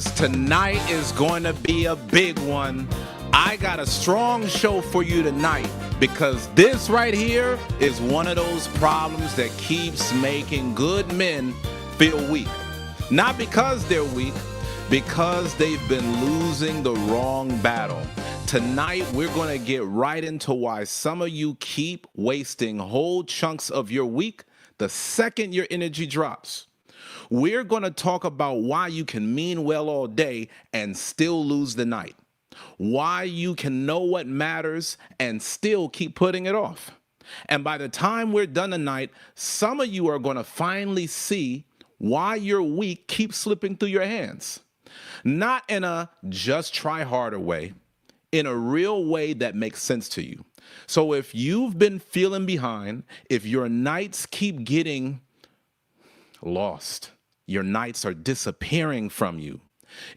guys, tonight is going to be a big one. I got a strong show for you tonight because this right here is one of those problems that keeps making good men feel weak. Not because they're weak, because they've been losing the wrong battle. Tonight, we're going to get right into why some of you keep wasting whole chunks of your week the second your energy drops. We're going to talk about why you can mean well all day and still lose the night. Why you can know what matters and still keep putting it off. And by the time we're done tonight, some of you are going to finally see why your week keeps slipping through your hands. Not in a just try harder way, in a real way that makes sense to you. So if you've been feeling behind, if your nights keep getting lost, your nights are disappearing from you,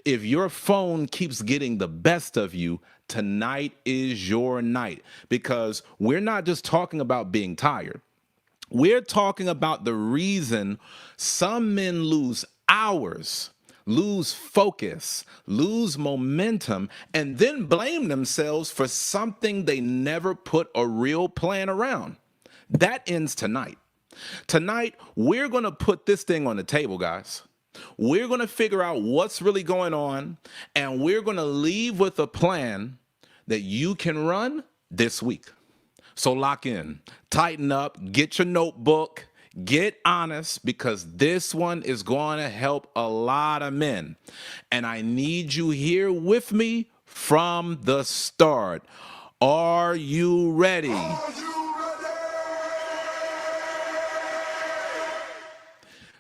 if your phone keeps getting the best of you, tonight is your night. Because we're not just talking about being tired. We're talking about the reason some men lose hours, lose focus, lose momentum, and then blame themselves for something they never put a real plan around. That ends tonight. Tonight, we're going to put this thing on the table, guys. We're going to figure out what's really going on, and we're going to leave with a plan that you can run this week. So lock in, tighten up, get your notebook, get honest, because this one is going to help a lot of men. And I need you here with me from the start. Are you ready?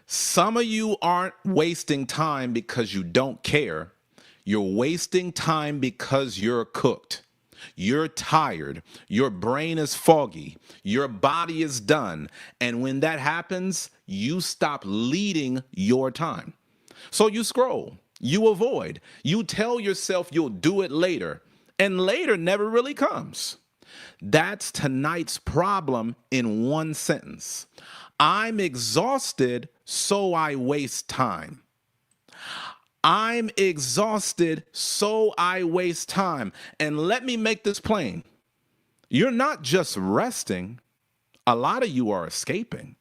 Some of you aren't wasting time because you don't care. You're wasting time because you're cooked. You're tired. Your brain is foggy. Your body is done. And when that happens, you stop leading your time. So you scroll. You avoid. You tell yourself you'll do it later. And later never really comes. That's tonight's problem in one sentence. I'm exhausted, so I waste time. I'm exhausted, so I waste time. And let me make this plain. You're not just resting. A lot of you are escaping.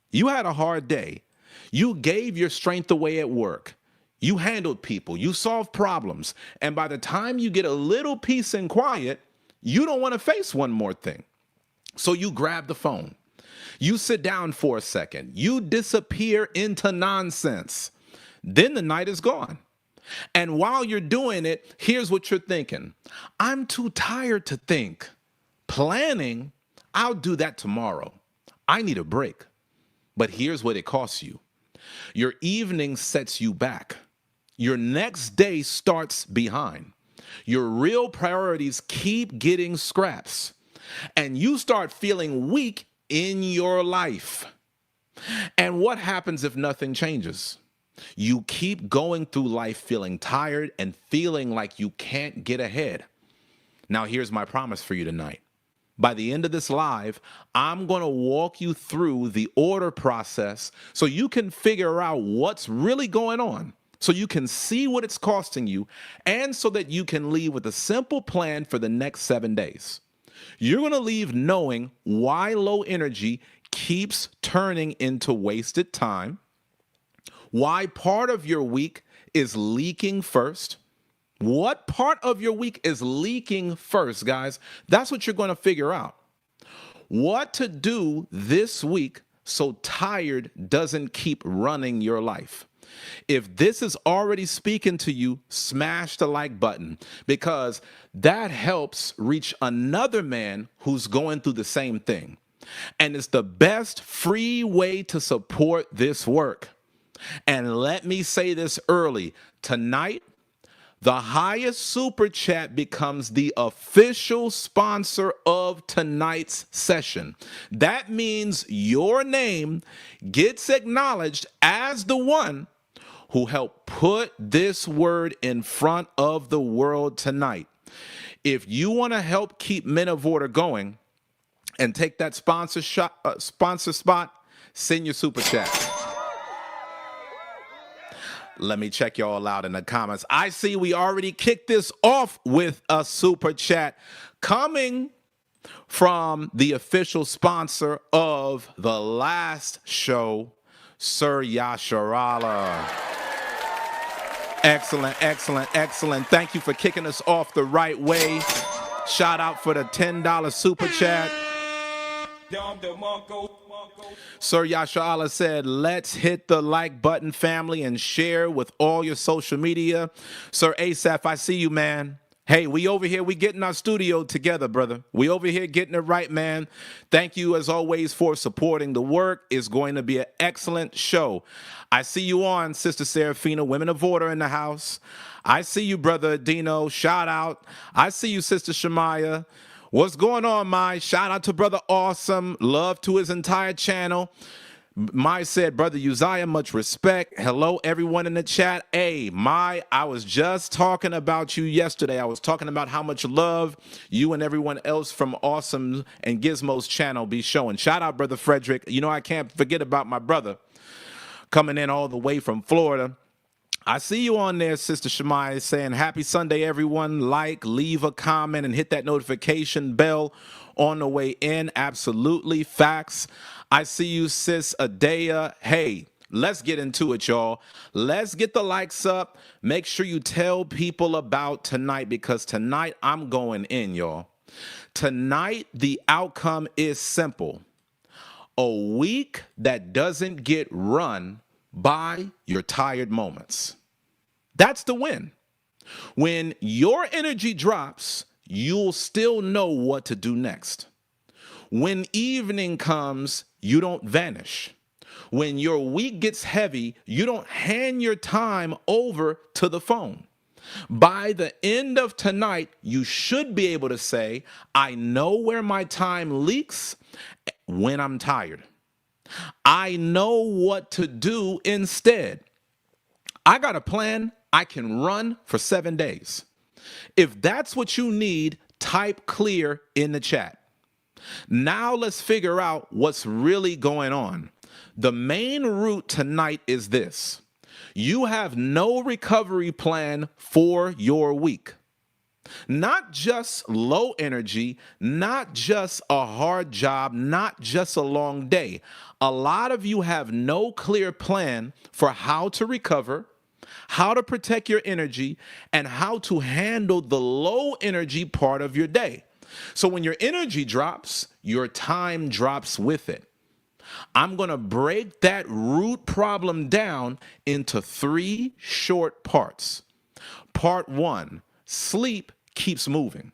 You had a hard day. You gave your strength away at work. You handled people. You solved problems. And by the time you get a little peace and quiet, you don't want to face one more thing. So you grab the phone. You sit down for a second. You disappear into nonsense. Then the night is gone. And while you're doing it, here's what you're thinking. I'm too tired to think. Planning, I'll do that tomorrow. I need a break. But here's what it costs you. Your evening sets you back. Your next day starts behind. Your real priorities keep getting scraps. And you start feeling weak in your life. And what happens if nothing changes? You keep going through life feeling tired and feeling like you can't get ahead. Now, here's my promise for you tonight. By the end of this live, I'm going to walk you through the order process so you can figure out what's really going on, so you can see what it's costing you, and so that you can leave with a simple plan for the next 7 days. You're going to leave knowing why low energy keeps turning into wasted time, why part of your week is leaking first. What part of your week is leaking first, guys? That's what you're going to figure out. What to do this week so tired doesn't keep running your life. If this is already speaking to you, smash the like button, because that helps reach another man who's going through the same thing. And it's the best free way to support this work. And let me say this early. Tonight, the highest super chat becomes the official sponsor of tonight's session. That means your name gets acknowledged as the one who helped put this word in front of the world tonight. If you want to help keep Men of Order going and take that sponsor spot, send your super chat. Let me check y'all out in the comments. I see we already kicked this off with a super chat coming from the official sponsor of the last show, Sir Yasharala. Excellent, excellent, excellent. Thank you for kicking us off the right way. Shout out for the $10 super chat. Sir Yashala said, let's hit the like button, family, and share with all your social media. Sir Asaph, I see you, man. Hey, we over here, we getting our studio together, brother. We over here getting it right, man. Thank you, as always, for supporting the work. It's going to be an excellent show. I see you on, Sister Serafina, Women of Order in the house. I see you, Brother Dino. Shout out. I see you, Sister Shemaya. What's going on, Mai? Shout out to Brother Awesome. Love to his entire channel. Mai said, Brother Uzziah, much respect. Hello, everyone in the chat. Hey, Mai, I was just talking about you yesterday. I was talking about how much love you and everyone else from Awesome and Gizmo's channel be showing. Shout out, Brother Frederick. You know, I can't forget about my brother coming in all the way from Florida. I see you on there, Sister Shemai, saying happy Sunday, everyone. Like, leave a comment, and hit that notification bell on the way in. Absolutely. Facts. I see you, Sis Adea. Hey, let's get into it, y'all. Let's get the likes up. Make sure you tell people about tonight, because tonight I'm going in, y'all. Tonight, the outcome is simple. A week that doesn't get run by your tired moments. That's the win. When your energy drops, you'll still know what to do next. When evening comes, you don't vanish. When your week gets heavy, you don't hand your time over to the phone. By the end of tonight, you should be able to say, I know where my time leaks when I'm tired. I know what to do instead. I got a plan I can run for 7 days. If that's what you need, type clear in the chat. Now let's figure out what's really going on. The main root tonight is this. You have no recovery plan for your week. Not just low energy, not just a hard job, not just a long day. A lot of you have no clear plan for how to recover, how to protect your energy, and how to handle the low energy part of your day. So when your energy drops, your time drops with it. I'm going to break that root problem down into 3 short parts. Part 1, sleep keeps moving.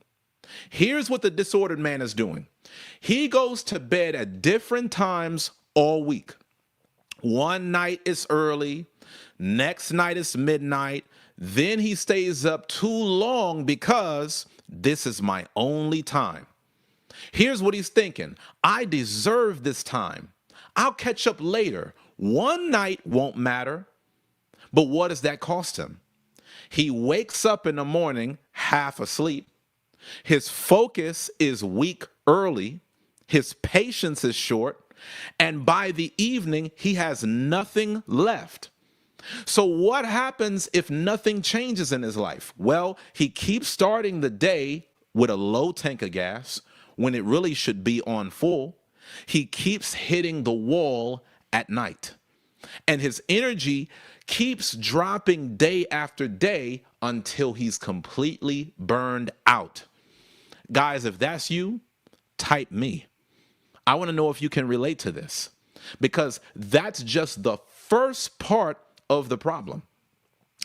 Here's what the disordered man is doing. He goes to bed at different times all week. One night is early, next night is midnight, then he stays up too long because this is my only time. Here's what he's thinking. I deserve this time. I'll catch up later. One night won't matter. But what does that cost him? He wakes up in the morning half asleep. His focus is weak early. His patience is short. And by the evening, he has nothing left. So what happens if nothing changes in his life? Well, he keeps starting the day with a low tank of gas when it really should be on full. He keeps hitting the wall at night. And his energy keeps dropping day after day until he's completely burned out. Guys, if that's you, type me. I want to know if you can relate to this, because that's just the first part of the problem.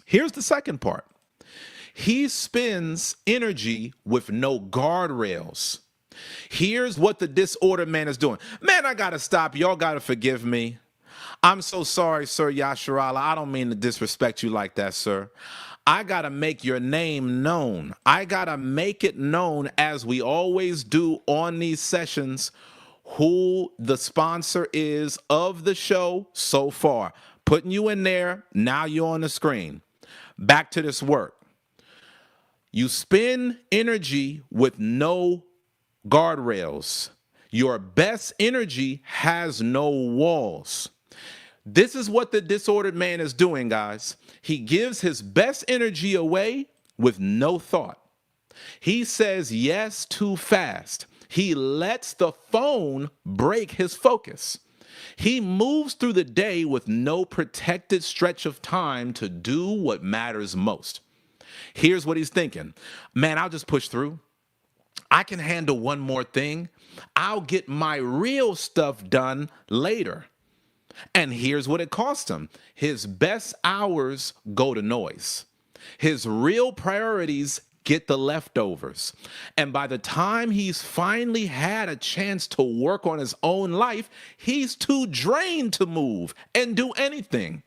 Here's the second part. He spends energy with no guardrails. Here's what the disordered man is doing. Man, I got to stop. Y'all got to forgive me. I'm so sorry, Sir Yasharala. I don't mean to disrespect you like that, sir. I got to make your name known. I got to make it known, as we always do on these sessions, who the sponsor is of the show so far. Putting you in there, now you're on the screen. Back to this work. You spend energy with no guardrails. Your best energy has no walls. This is what the disordered man is doing, guys. He gives his best energy away with no thought. He says yes too fast. He lets the phone break his focus. He moves through the day with no protected stretch of time to do what matters most. Here's what he's thinking. Man, I'll just push through. I can handle one more thing. I'll get my real stuff done later. And here's what it cost him. His best hours go to noise. His real priorities get the leftovers. And by the time he's finally had a chance to work on his own life, he's too drained to move and do anything.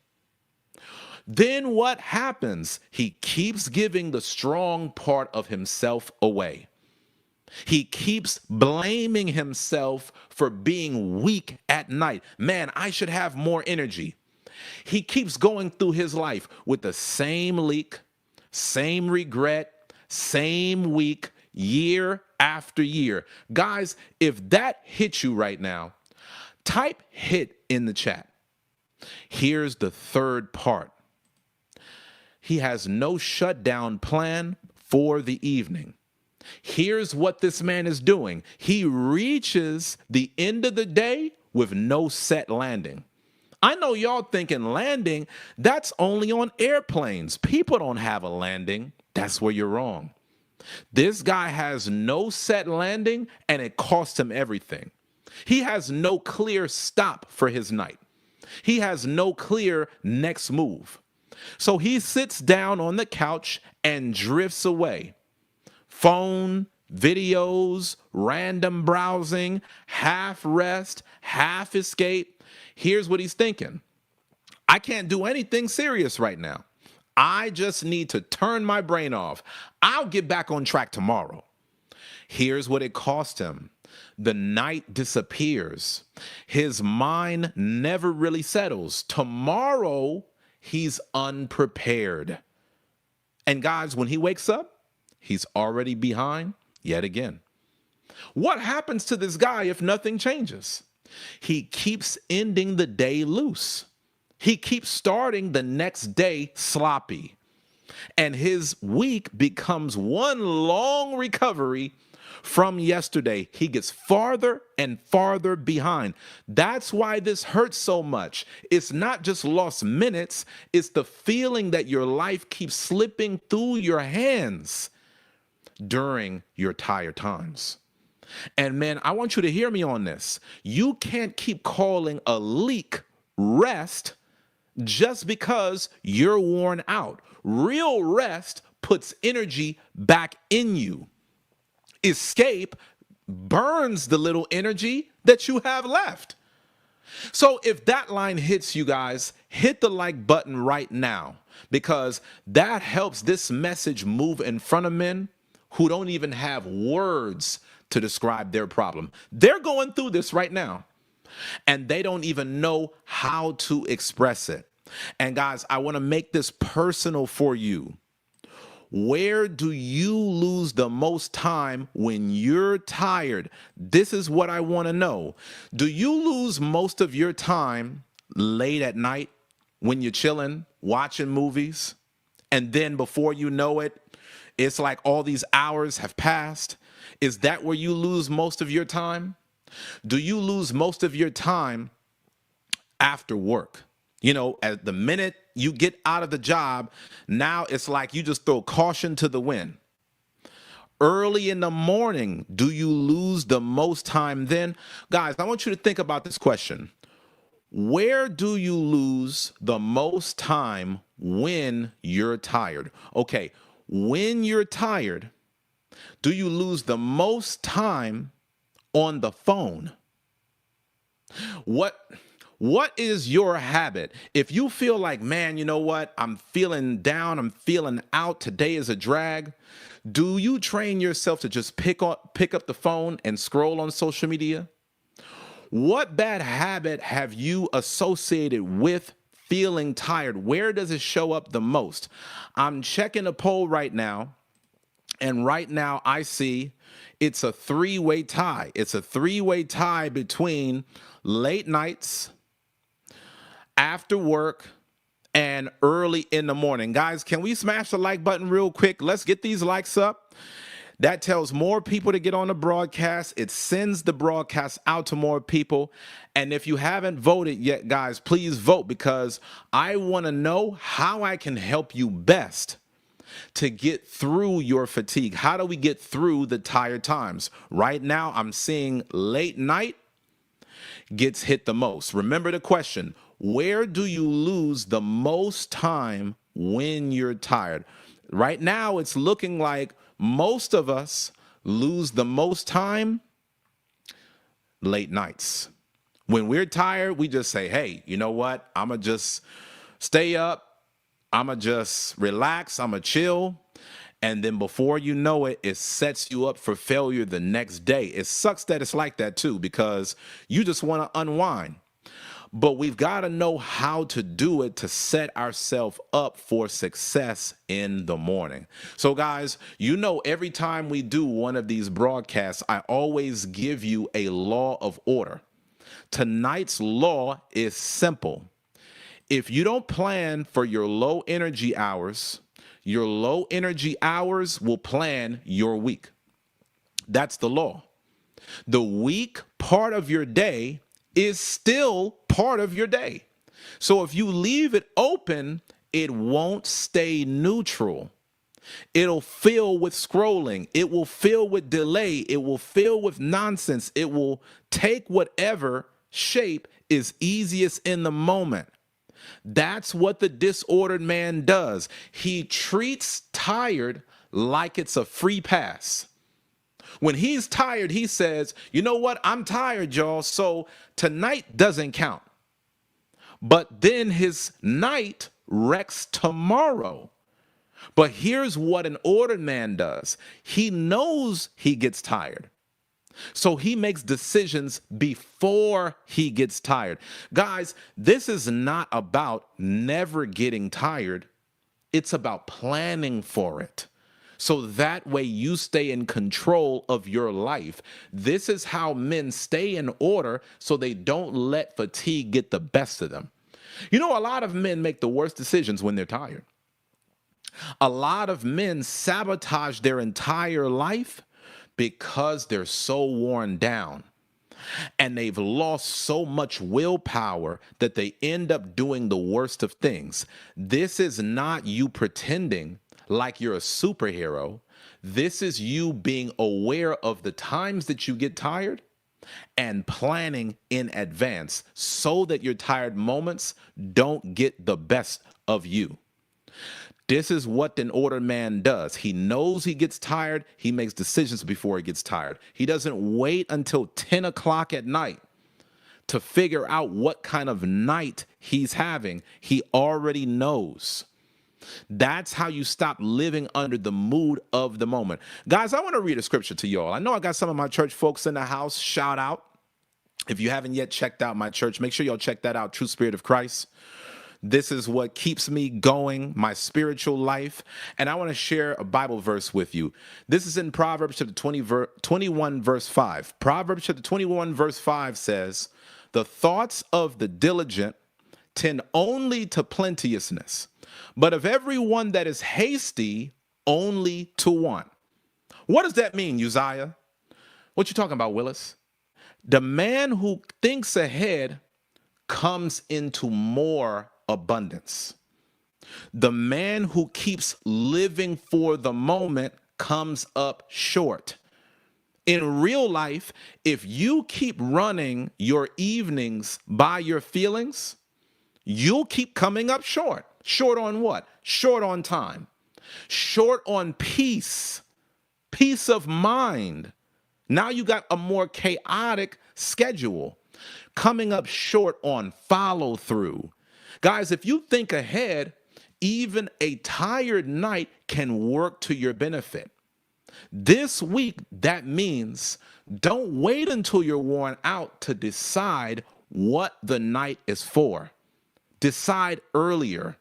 Then what happens? He keeps giving the strong part of himself away. He keeps blaming himself for being weak at night. Man, I should have more energy. He keeps going through his life with the same leak, same regret, same week, year after year. Guys, if that hits you right now, type hit in the chat. Here's the third part. He has no shutdown plan for the evening. Here's what this man is doing. He reaches the end of the day with no set landing. I know y'all thinking landing, that's only on airplanes. People don't have a landing. That's where you're wrong. This guy has no set landing, and it costs him everything. He has no clear stop for his night. He has no clear next move. So he sits down on the couch and drifts away. Phone, videos, random browsing, half rest, half escape. Here's what he's thinking. I can't do anything serious right now. I just need to turn my brain off. I'll get back on track tomorrow. Here's what it cost him. The night disappears. His mind never really settles. Tomorrow, he's unprepared. And guys, when he wakes up, he's already behind yet again. What happens to this guy if nothing changes? He keeps ending the day loose. He keeps starting the next day sloppy. And his week becomes one long recovery from yesterday. He gets farther and farther behind. That's why this hurts so much. It's not just lost minutes. It's the feeling that your life keeps slipping through your hands during your tired times. And man, I want you to hear me on this. You can't keep calling a leak rest just because you're worn out. Real rest puts energy back in you. Escape burns the little energy that you have left. So if that line hits you guys, hit the like button right now, because that helps this message move in front of men who don't even have words to describe their problem. They're going through this right now, and they don't even know how to express it. And guys, I want to make this personal for you. Where do you lose the most time when you're tired? This is what I want to know. Do you lose most of your time late at night when you're chilling, watching movies, and then before you know it, it's like all these hours have passed? Is that where you lose most of your time? Do you lose most of your time after work? You know, at the minute you get out of the job, now it's like you just throw caution to the wind. Early in the morning, do you lose the most time then? Guys, I want you to think about this question. Where do you lose the most time when you're tired? Okay, when you're tired, do you lose the most time on the phone? What is your habit? If you feel like, man, you know what? I'm feeling down. I'm feeling out. Today is a drag. Do you train yourself to just pick up the phone and scroll on social media? What bad habit have you associated with feeling tired? Where does it show up the most? I'm checking a poll right now, and right now I see it's a three-way tie. It's a three-way tie between late nights, after work, and early in the morning. Guys, can we smash the like button real quick? Let's get these likes up. That tells more people to get on the broadcast. It sends the broadcast out to more people. And if you haven't voted yet, guys, please vote, because I want to know how I can help you best to get through your fatigue. How do we get through the tired times? Right now, I'm seeing late night gets hit the most. Remember the question: where do you lose the most time when you're tired? Right now, it's looking like most of us lose the most time late nights. When we're tired, we just say, hey, you know what? I'm going to just stay up. I'm going to just relax. I'm going to chill. And then before you know it, it sets you up for failure the next day. It sucks that it's like that too, because you just want to unwind. But we've got to know how to do it to set ourselves up for success in the morning. So guys, you know, every time we do one of these broadcasts, I always give you a law of order. Tonight's law is simple. If you don't plan for your low energy hours will plan your week. That's the law. The weak part of your day is still part of your day. So if you leave it open, it won't stay neutral. It'll fill with scrolling. It will fill with delay. It will fill with nonsense. It will take whatever shape is easiest in the moment. That's what the disordered man does. He treats tired like it's a free pass. When he's tired, he says, you know what? I'm tired, y'all. So tonight doesn't count. But then his night wrecks tomorrow. But here's what an ordered man does. He knows he gets tired. So he makes decisions before he gets tired. Guys, this is not about never getting tired. It's about planning for it. So that way you stay in control of your life. This is how men stay in order so they don't let fatigue get the best of them. You know, a lot of men make the worst decisions when they're tired. A lot of men sabotage their entire life because they're so worn down. And they've lost so much willpower that they end up doing the worst of things. This is not you pretending like you're a superhero. This is you being aware of the times that you get tired and planning in advance so that your tired moments don't get the best of you. This is what an ordered man does. He knows he gets tired. He makes decisions before he gets tired. He doesn't wait until 10 o'clock at night to figure out what kind of night he's having. He already knows. That's how you stop living under the mood of the moment. Guys, I want to read a scripture to y'all. I know I got some of my church folks in the house. Shout out. If you haven't yet checked out my church, make sure y'all check that out, True Spirit of Christ. This is what keeps me going, my spiritual life. And I want to share a Bible verse with you. This is in Proverbs chapter 21, verse 5. Proverbs chapter 21, verse 5 says, "The thoughts of the diligent tend only to plenteousness, but of everyone that is hasty, only to want." What does that mean, Uzziah? What you talking about, Willis? The man who thinks ahead comes into more abundance. The man who keeps living for the moment comes up short. In real life, if you keep running your evenings by your feelings, you'll keep coming up short. Short on what? Short on time. Short on peace. Peace of mind. Now you got a more chaotic schedule. Coming up short on follow through. Guys, if you think ahead, even a tired night can work to your benefit. This week, that means don't wait until you're worn out to decide what the night is for. Decide earlier.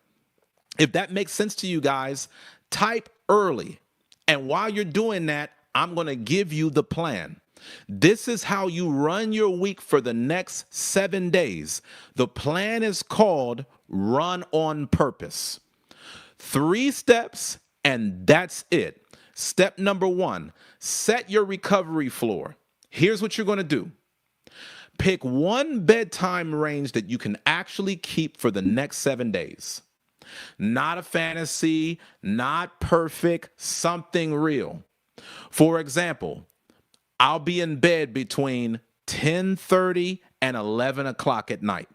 If that makes sense to you guys, type early. And while you're doing that, I'm going to give you the plan. This is how you run your week for the next 7 days. The plan is called Run on Purpose. 3 steps, and that's it. Step number 1, set your recovery floor. Here's what you're going to do. Pick one bedtime range that you can actually keep for the next 7 days. Not a fantasy, not perfect, something real. For example, I'll be in bed between 10:30 and 11 o'clock at night.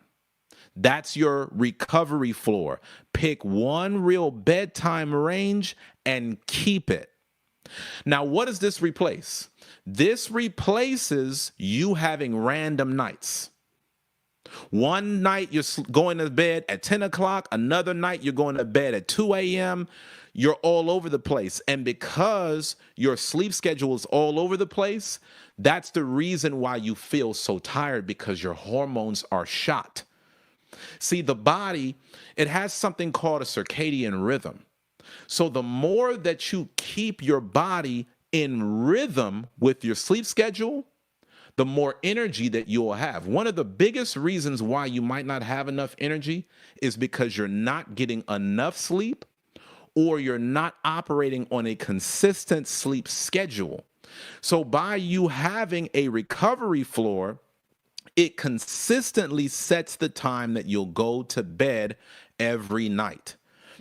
That's your recovery floor. Pick one real bedtime range and keep it. Now, what does this replace? This replaces you having random nights. One night you're going to bed at 10 o'clock, another night you're going to bed at 2 a.m. You're all over the place. And because your sleep schedule is all over the place, that's the reason why you feel so tired, because your hormones are shot. See, the body, it has something called a circadian rhythm. So the more that you keep your body in rhythm with your sleep schedule, the more energy that you'll have. One of the biggest reasons why you might not have enough energy is because you're not getting enough sleep, or you're not operating on a consistent sleep schedule. So by you having a recovery floor, it consistently sets the time that you'll go to bed every night.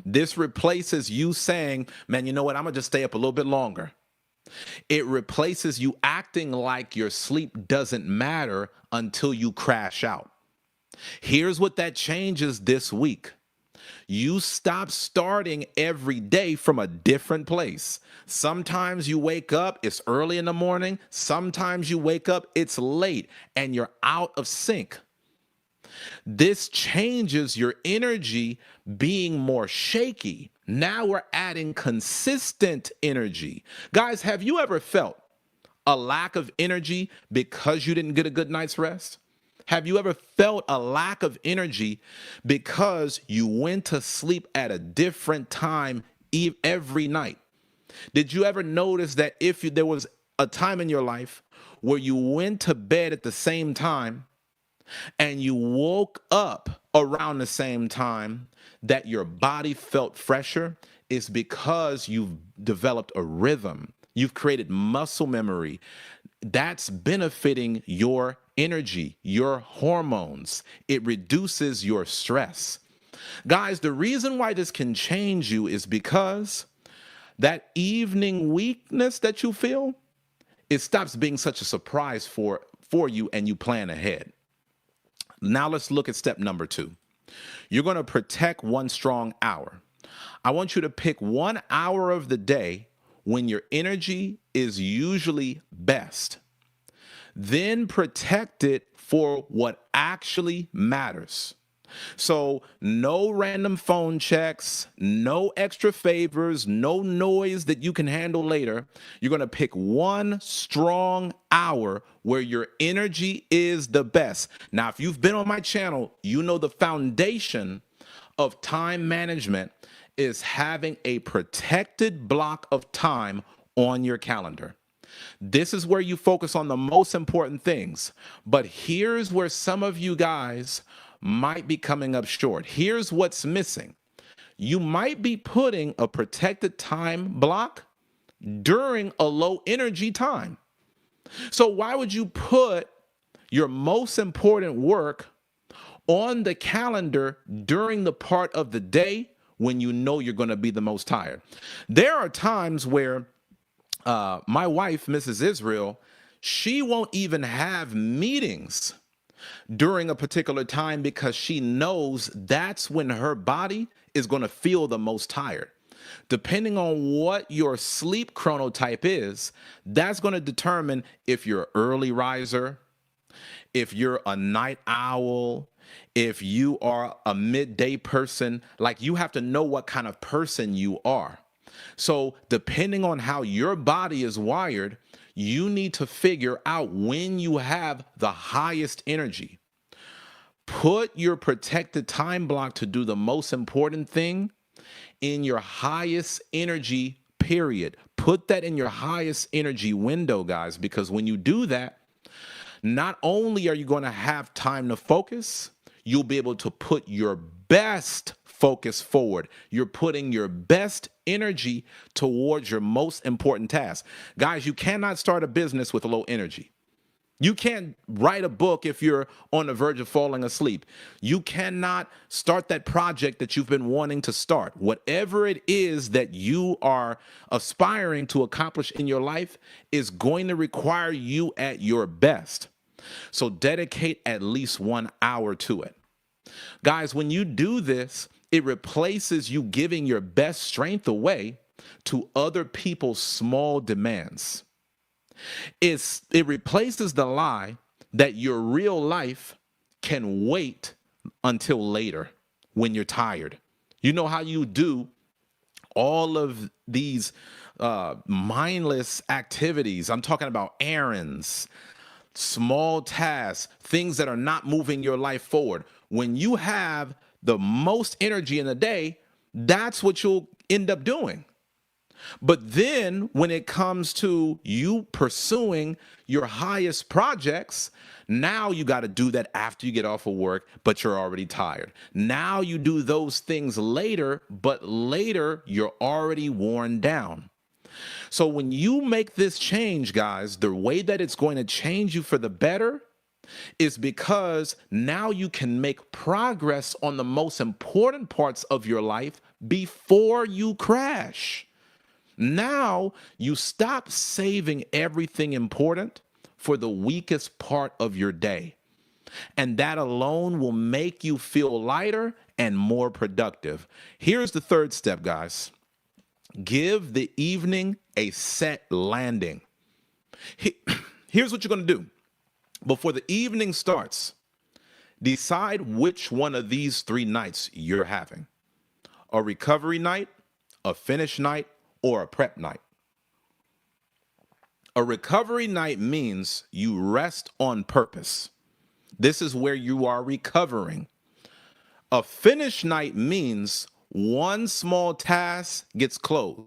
This replaces you saying, man, you know what? I'm going to just stay up a little bit longer. It replaces you acting like your sleep doesn't matter until you crash out. Here's what that changes this week. You stop starting every day from a different place. Sometimes you wake up, it's early in the morning. Sometimes you wake up, it's late, and you're out of sync. This changes your energy being more shaky. Now we're adding consistent energy. Guys, have you ever felt a lack of energy because you didn't get a good night's rest? Have you ever felt a lack of energy because you went to sleep at a different time every night? Did you ever notice that if there was a time in your life where you went to bed at the same time and you woke up around the same time, that your body felt fresher? Is because you've developed a rhythm. You've created muscle memory. That's benefiting your energy, your hormones. It reduces your stress. Guys, the reason why this can change you is because that evening weakness that you feel, it stops being such a surprise for you, and you plan ahead. Now let's look at step number 2. You're going to protect one strong hour. I want you to pick 1 hour of the day when your energy is usually best. Then protect it for what actually matters. So no random phone checks, no extra favors, no noise that you can handle later. You're going to pick 1 strong hour where your energy is the best. Now, if you've been on my channel, you know the foundation of time management is having a protected block of time on your calendar. This is where you focus on the most important things. But here's where some of you guys might be coming up short. Here's what's missing. You might be putting a protected time block during a low energy time. So why would you put your most important work on the calendar during the part of the day when you know you're going to be the most tired? There are times where my wife, Mrs. Israel, she won't even have meetings during a particular time because she knows that's when her body is going to feel the most tired. Depending on what your sleep chronotype is, that's going to determine if you're an early riser, if you're a night owl, if you are a midday person. Like, you have to know what kind of person you are. So depending on how your body is wired, you need to figure out when you have the highest energy. Put your protected time block to do the most important thing in your highest energy period. Put that in your highest energy window, guys, because when you do that, not only are you going to have time to focus, you'll be able to put your best focus forward. You're putting your best energy towards your most important task. Guys, you cannot start a business with low energy. You can't write a book if you're on the verge of falling asleep. You cannot start that project that you've been wanting to start. Whatever it is that you are aspiring to accomplish in your life is going to require you at your best. So dedicate at least 1 hour to it. Guys, when you do this, it replaces you giving your best strength away to other people's small demands. It replaces the lie that your real life can wait until later when you're tired. You know how you do all of these mindless activities. I'm talking about errands, small tasks, things that are not moving your life forward. When you have the most energy in the day, that's what you'll end up doing. But then when it comes to you pursuing your highest projects, now you got to do that after you get off of work, but you're already tired. Now you do those things later, but later you're already worn down. So when you make this change, guys, the way that it's going to change you for the better is because now you can make progress on the most important parts of your life before you crash. Now you stop saving everything important for the weakest part of your day. And that alone will make you feel lighter and more productive. Here's the third step, guys. Give the evening a set landing. Here's what you're going to do. Before the evening starts, decide which one of these 3 nights you're having. A recovery night, a finish night, or a prep night. A recovery night means you rest on purpose. This is where you are recovering. A finish night means one small task gets closed.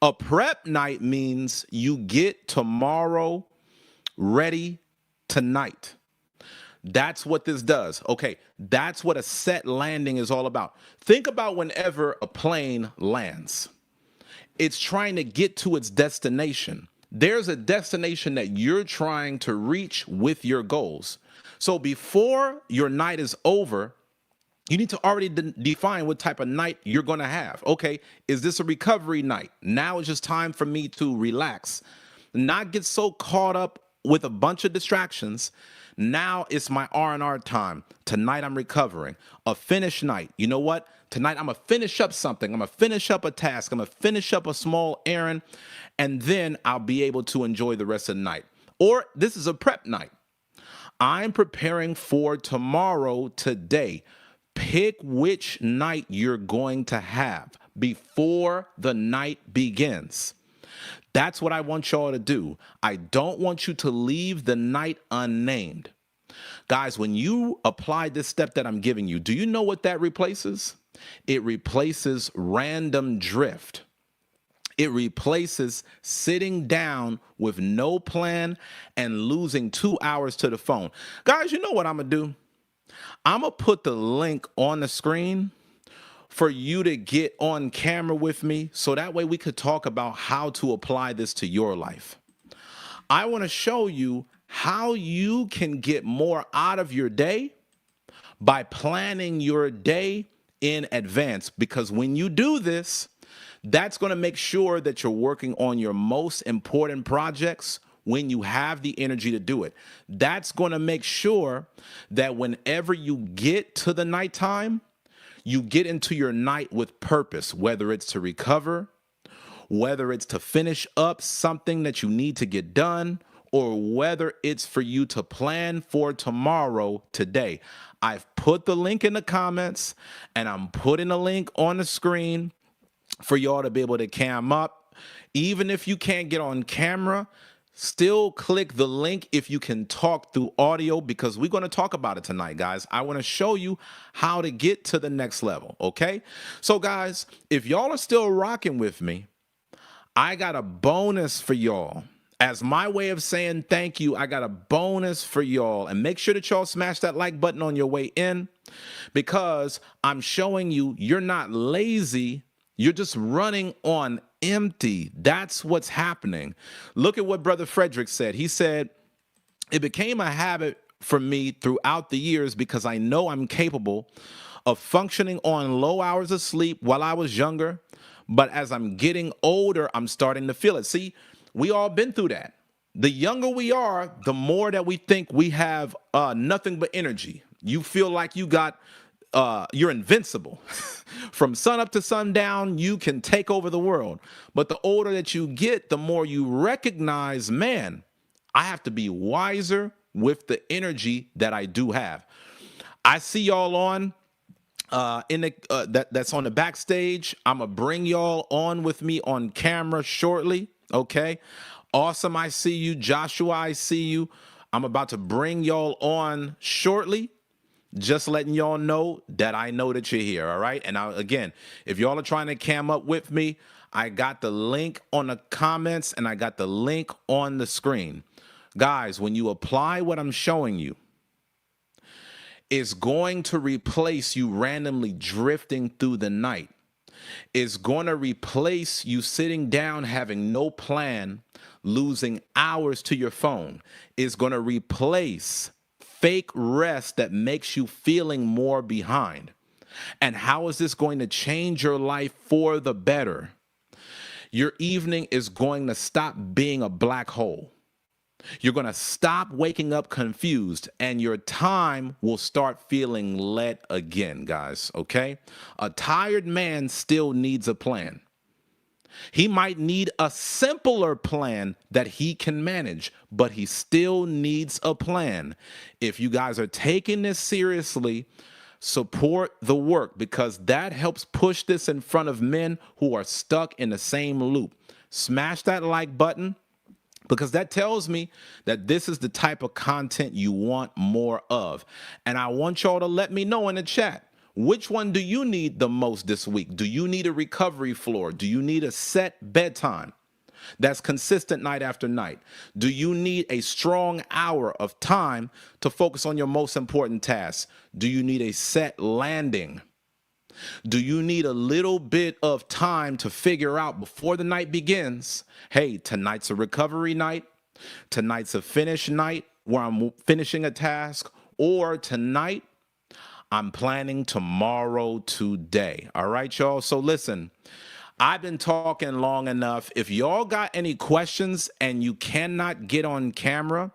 A prep night means you get tomorrow ready tonight. That's what this does. Okay, that's what a set landing is all about. Think about whenever a plane lands. It's trying to get to its destination. There's a destination that you're trying to reach with your goals. So before your night is over, you need to already define what type of night you're going to have. Okay, is this a recovery night? Now it's just time for me to relax, not get so caught up with a bunch of distractions. Now it's my R&R time. Tonight I'm recovering. A finish night. You know what? Tonight I'm going to finish up something. I'm going to finish up a task. I'm going to finish up a small errand, and then I'll be able to enjoy the rest of the night. Or this is a prep night. I'm preparing for tomorrow today. Pick which night you're going to have before the night begins. That's what I want y'all to do. I don't want you to leave the night unnamed. Guys, when you apply this step that I'm giving you, do you know what that replaces? It replaces random drift. It replaces sitting down with no plan and losing 2 hours to the phone. Guys, you know what I'm going to do? I'm going to put the link on the screen for you to get on camera with me so that way we could talk about how to apply this to your life. I want to show you how you can get more out of your day by planning your day in advance, because when you do this, that's going to make sure that you're working on your most important projects when you have the energy to do it. That's going to make sure that whenever you get to the nighttime, you get into your night with purpose, whether it's to recover, whether it's to finish up something that you need to get done, or whether it's for you to plan for tomorrow today. I've put the link in the comments, and I'm putting a link on the screen for y'all to be able to cam up. Even if you can't get on camera, still click the link if you can talk through audio, because we're going to talk about it tonight, guys. I want to show you how to get to the next level, okay? So, guys, if y'all are still rocking with me, I got a bonus for y'all. As my way of saying thank you, I got a bonus for y'all. And make sure that y'all smash that like button on your way in, because I'm showing you you're not lazy. You're just running on empty. That's what's happening. Look at what Brother Frederick said. He said, it became a habit for me throughout the years because I know I'm capable of functioning on low hours of sleep while I was younger. But as I'm getting older, I'm starting to feel it. See, we all been through that. The younger we are, the more that we think we have nothing but energy. You feel like you're invincible. From sun up to sundown, you can take over the world. But the older that you get, the more you recognize, man, I have to be wiser with the energy that I do have. I see y'all on that's on the backstage. I'm gonna bring y'all on with me on camera shortly. Okay, awesome. I see you, Joshua. I see you. I'm about to bring y'all on shortly. Just letting y'all know that I know that you're here. All right. And again, if y'all are trying to cam up with me, I got the link on the comments and I got the link on the screen. Guys, when you apply what I'm showing you, it's going to replace you randomly drifting through the night. It's going to replace you sitting down having no plan, losing hours to your phone. It's going to replace fake rest that makes you feeling more behind. And how is this going to change your life for the better? Your evening is going to stop being a black hole. You're going to stop waking up confused, and your time will start feeling lit again, guys, okay? A tired man still needs a plan. He might need a simpler plan that he can manage, but he still needs a plan. If you guys are taking this seriously, support the work, because that helps push this in front of men who are stuck in the same loop. Smash that like button, because that tells me that this is the type of content you want more of. And I want y'all to let me know in the chat, which one do you need the most this week? Do you need a recovery floor? Do you need a set bedtime that's consistent night after night? Do you need a strong hour of time to focus on your most important tasks? Do you need a set landing? Do you need a little bit of time to figure out before the night begins, hey, tonight's a recovery night, tonight's a finish night where I'm finishing a task, or tonight I'm planning tomorrow today. All right, y'all? So listen, I've been talking long enough. If y'all got any questions and you cannot get on camera,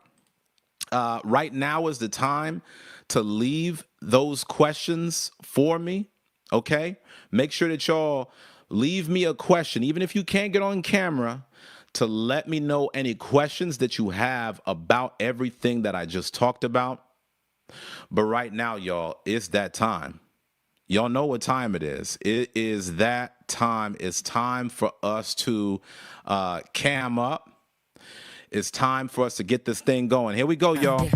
right now is the time to leave those questions for me. Okay, make sure that y'all leave me a question, even if you can't get on camera, to let me know any questions that you have about everything that I just talked about. But right now, y'all, it's that time. Y'all know what time it is. It is that time. It's time for us to cam up. It's time for us to get this thing going. Here we go, y'all.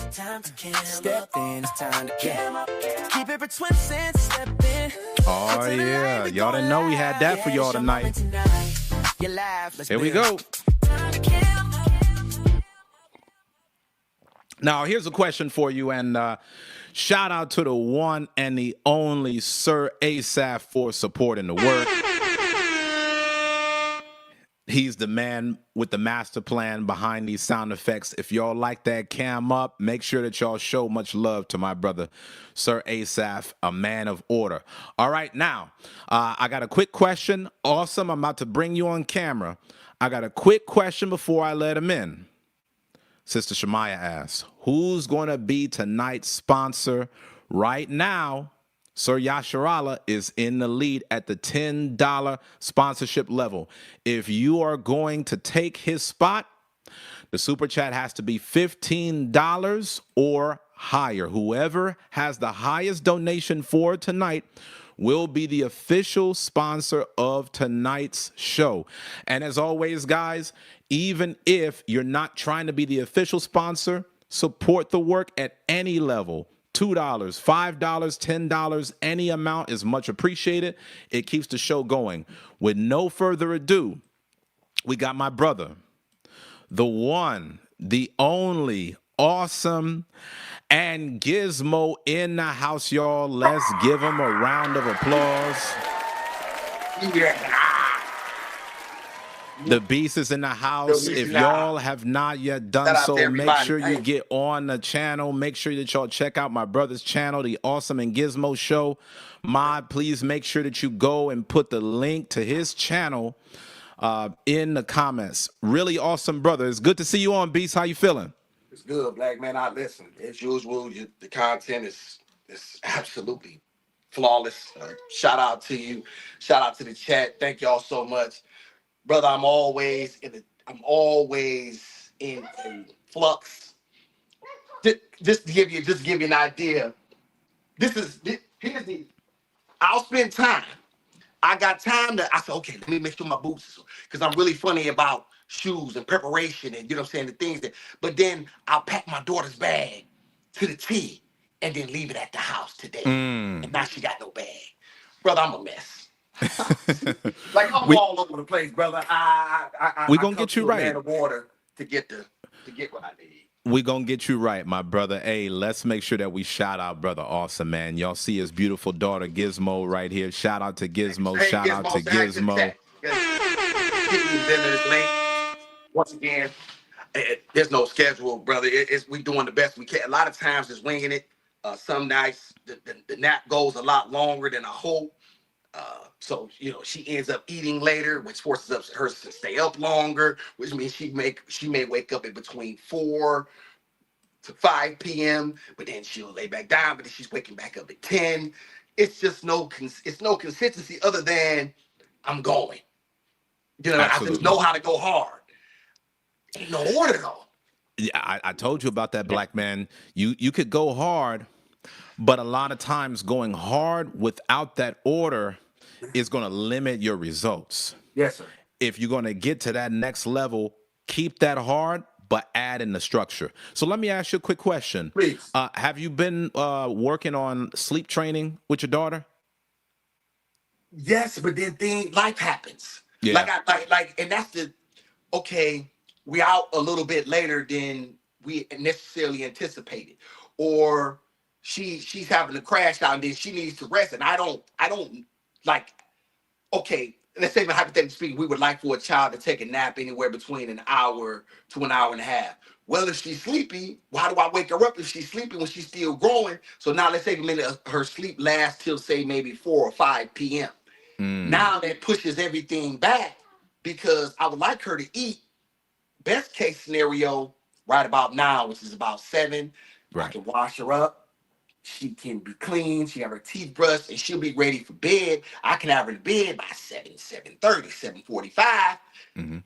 Step in, it's time to cam up. Keep it for 20 cents, step in. Oh, yeah. Y'all didn't know we had that for y'all tonight. Here we go. Now, here's a question for you, and shout out to the one and the only Sir Asaph for supporting the work. He's the man with the master plan behind these sound effects. If y'all like that cam up, make sure that y'all show much love to my brother, Sir Asaph, a man of order. All right, now, I got a quick question. Awesome, I'm about to bring you on camera. I got a quick question before I let him in. Sister Shemaya asks, who's going to be tonight's sponsor? Right now, Sir Yasharala is in the lead at the $10 sponsorship level. If you are going to take his spot, the super chat has to be $15 or higher. Whoever has the highest donation for tonight will be the official sponsor of tonight's show. And as always, guys, even if you're not trying to be the official sponsor, support the work at any level. $2, $5, $10, any amount is much appreciated. It keeps the show going. With no further ado, we got my brother, the one, the only, awesome, and Gizmo in the house, y'all. Let's give him a round of applause. Yeah. The beast is in the house. If y'all have not yet done so, make sure you get on the channel. Make sure that y'all check out my brother's channel, the Awesome and Gizmo Show. Mod, please make sure that you go and put the link to his channel in the comments. Really awesome, brother. It's good to see you on, Beast. How you feeling? It's good, Black man. I listen. As usual, the content is absolutely flawless. Shout out to you. Shout out to the chat. Thank y'all so much, brother. I'm always in flux. Just to give you an idea. Here's the. I'll spend time. I got time I said, okay, let me make sure my boots, because I'm really funny about shoes and preparation and, you know what I'm saying, the things that, but then I'll pack my daughter's bag to the T and then leave it at the house today. And now she got no bag. Brother, I'm a mess. Like, I'm all over the place, brother. We're going to get you right. Man of water to get what I need. We're going to get you right, my brother. Hey, let's make sure that we shout out brother Awesome, man. Y'all see his beautiful daughter, Gizmo, right here. Shout out to Gizmo. Hey, shout out to Gizmo. Once again, there's no schedule, brother. We doing the best we can. A lot of times it's winging it. Some nights the nap goes a lot longer than I hope. So, you know, she ends up eating later, which forces her to stay up longer, which means she may wake up in between 4 to 5 p.m., but then she'll lay back down, but then she's waking back up at 10. It's just no consistency other than I'm going. You know, absolutely. I just know how to go hard. Ain't no order though. Yeah, I told you about that, Black man. You could go hard, but a lot of times going hard without that order is going to limit your results. Yes, sir. If you're going to get to that next level, keep that hard, but add in the structure. So let me ask you a quick question. Please. Have you been working on sleep training with your daughter? Yes, but then life happens. Yeah. And that's okay, we out a little bit later than we necessarily anticipated. Or she's having to crash out and then she needs to rest. And I don't like, okay, let's say hypothetically speaking, we would like for a child to take a nap anywhere between an hour to an hour and a half. Well, if she's sleepy, why do I wake her up if she's sleepy when she's still growing? So now let's say a minute her sleep lasts till say maybe 4 or 5 p.m. Now that pushes everything back because I would like her to eat, best case scenario, right about now, which is about 7. Right. I can wash her up. She can be clean. She have her teeth brushed, and she'll be ready for bed. I can have her in bed by 7:30, 7:45. Mm-hmm.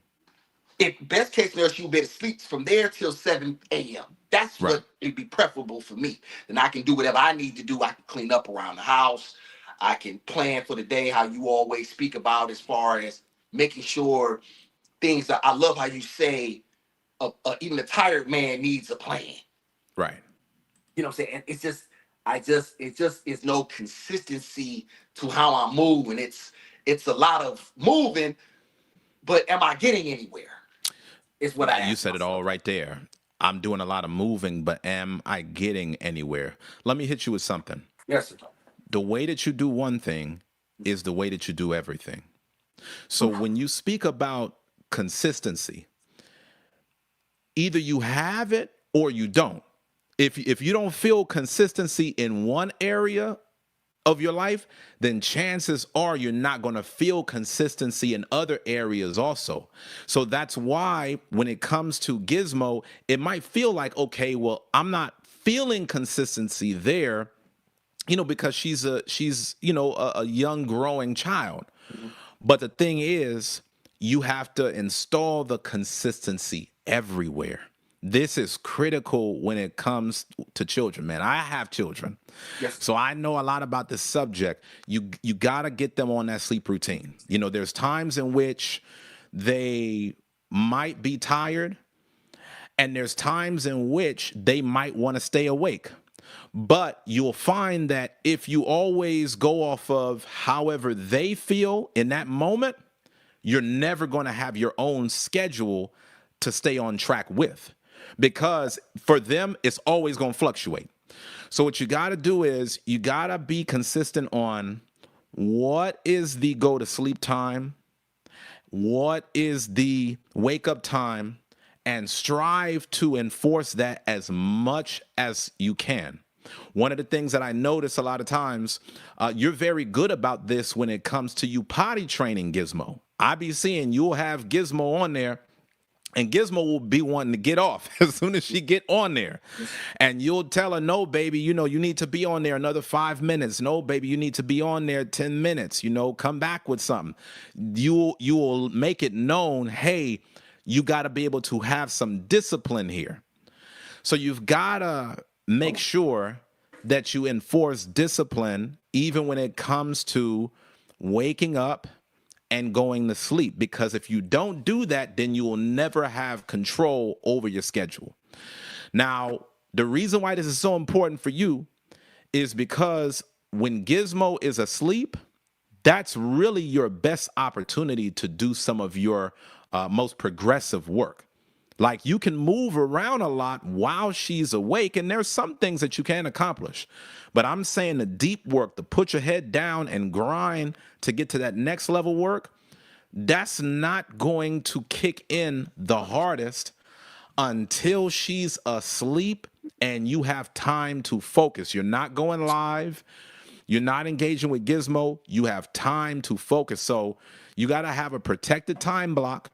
If best case scenario, she'll be able to sleep from there till 7 a.m. That's right. What would be preferable for me. Then I can do whatever I need to do. I can clean up around the house. I can plan for the day, how you always speak about as far as making sure things. I love how you say even a tired man needs a plan. Right. You know what I'm saying? And it's just, it just is no consistency to how I move. And it's a lot of moving, but am I getting anywhere? Is what You said it all right there. I'm doing a lot of moving, but am I getting anywhere? Let me hit you with something. Yes, sir. The way that you do one thing is the way that you do everything. So when you speak about consistency, either you have it or you don't. If you don't feel consistency in one area of your life, then chances are you're not going to feel consistency in other areas also. So that's why when it comes to Gizmo, it might feel like, okay, well, I'm not feeling consistency there, because she's a young growing child. Mm-hmm. But the thing is, you have to install the consistency everywhere. This is critical when it comes to children, man. I have children. Yes. So I know a lot about this subject. You got to get them on that sleep routine. There's times in which they might be tired, and there's times in which they might want to stay awake. But you'll find that if you always go off of however they feel in that moment, you're never going to have your own schedule to stay on track with, because for them, it's always going to fluctuate. So, what you got to do is you got to be consistent on what is the go to sleep time, what is the wake up time, and strive to enforce that as much as you can. One of the things that I notice a lot of times, you're very good about this when it comes to you potty training Gizmo. I be seeing you'll have Gizmo on there, and Gizmo will be wanting to get off as soon as she get on there. And you'll tell her, no, baby, you need to be on there another 5 minutes. No, baby, you need to be on there 10 minutes. Come back with something. You will make it known, hey, you got to be able to have some discipline here. So you've got to make sure that you enforce discipline even when it comes to waking up and going to sleep. Because if you don't do that, then you will never have control over your schedule. Now, the reason why this is so important for you is because when Gizmo is asleep, that's really your best opportunity to do some of your most progressive work. Like, you can move around a lot while she's awake, and there's some things that you can accomplish. But I'm saying the deep work, to put your head down and grind to get to that next level work, that's not going to kick in the hardest until she's asleep and you have time to focus. You're not going live. You're not engaging with Gizmo. You have time to focus. So you got to have a protected time block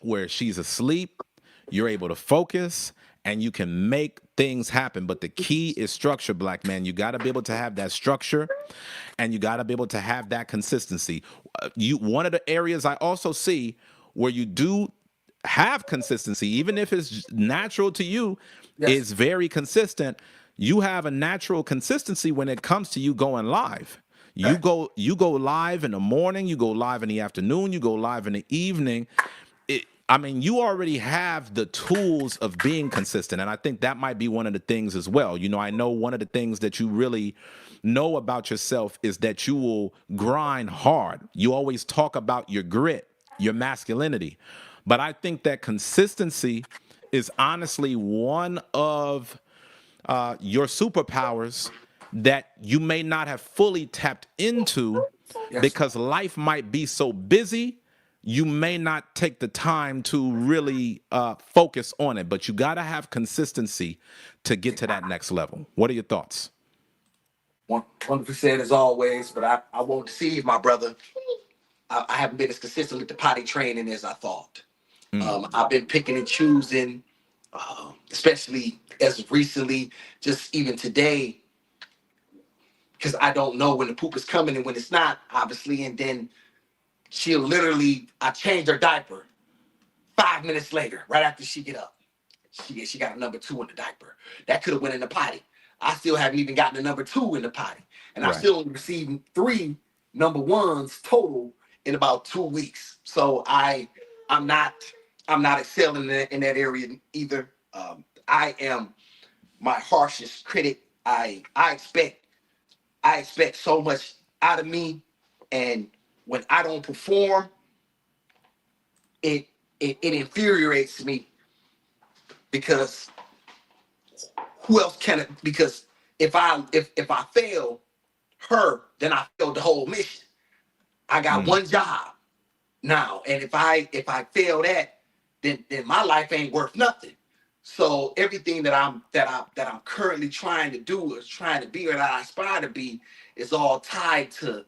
where she's asleep, you're able to focus, and you can make things happen. But the key is structure, black man. You got to be able to have that structure, and you got to be able to have that consistency. One of the areas I also see where you do have consistency, even if it's natural to you, Yes. is very consistent. You have a natural consistency when it comes to you going live. Okay. You go live in the morning, you go live in the afternoon, you go live in the evening. I mean, you already have the tools of being consistent. And I think that might be one of the things as well. I know one of the things that you really know about yourself is that you will grind hard. You always talk about your grit, your masculinity. But I think that consistency is honestly one of your superpowers that you may not have fully tapped into Yes. because life might be so busy. You may not take the time to really focus on it, but you got to have consistency to get to that next level. What are your thoughts? 100% as always, but I won't deceive my brother. I haven't been as consistent with the potty training as I thought. Mm, I've been picking and choosing, especially as recently, just even today, because I don't know when the poop is coming and when it's not, obviously. And then I change her diaper 5 minutes later, right after she get up. She got a number two in the diaper. That could have went in the potty. I still haven't even gotten a number two in the potty. And I right. still only received three number ones total in about 2 weeks. So I'm not I'm not excelling in that area either. I am my harshest critic. I expect so much out of me, and when I don't perform, it it infuriates me because who else can it? Because if I fail her, then I failed the whole mission. I got Mm, one job now, and if I fail that, then my life ain't worth nothing. So everything that I'm currently trying to do, is trying to be, or that I aspire to be, is all tied to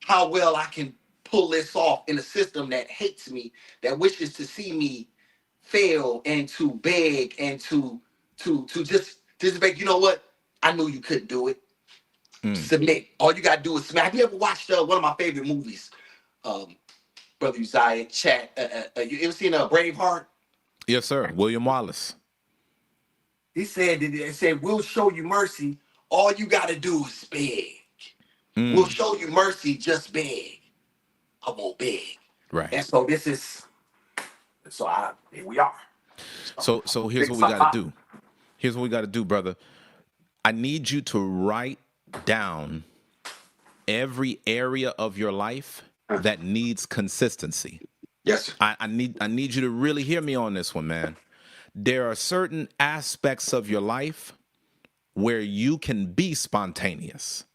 how well I can pull this off in a system that hates me, that wishes to see me fail, and to beg, and to just beg. You know what? I knew you couldn't do it. mm. Submit. All you gotta do is submit. Have you ever watched one of my favorite movies, um, Brother Uzziah? Chat. You ever seen Braveheart? Yes, sir. William Wallace. He said that it said, "We'll show you mercy. All you gotta do is beg. We'll Mm, show you mercy. Just beg. I won't beg." right. And so this is. So here we are. So So here's figure what we got something to out. do. Here's what we got to do, brother. I need you to write down every area of your life that needs consistency. Yes, sir. I need you to really hear me on this one, man. There are certain aspects of your life where you can be spontaneous.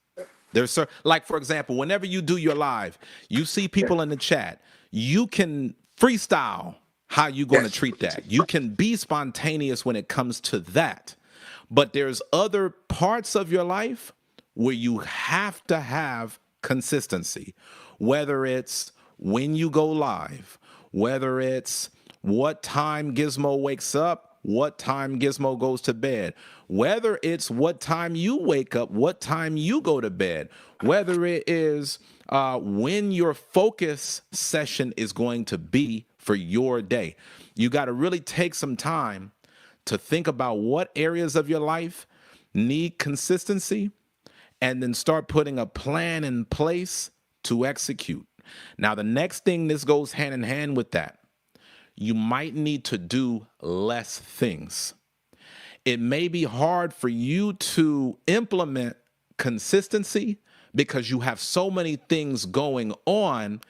Like for example, whenever you do your live, you see people in the chat, you can freestyle how you going to Yes. treat that. You can be spontaneous when it comes to that. But there's other parts of your life where you have to have consistency, whether it's when you go live, whether it's what time Gizmo wakes up, what time Gizmo goes to bed, whether it's what time you wake up, what time you go to bed, whether it is when your focus session is going to be for your day. You got to really take some time to think about what areas of your life need consistency and then start putting a plan in place to execute. Now, the next thing, this goes hand in hand with that. You might need to do less things. It may be hard for you to implement consistency because you have so many things going on.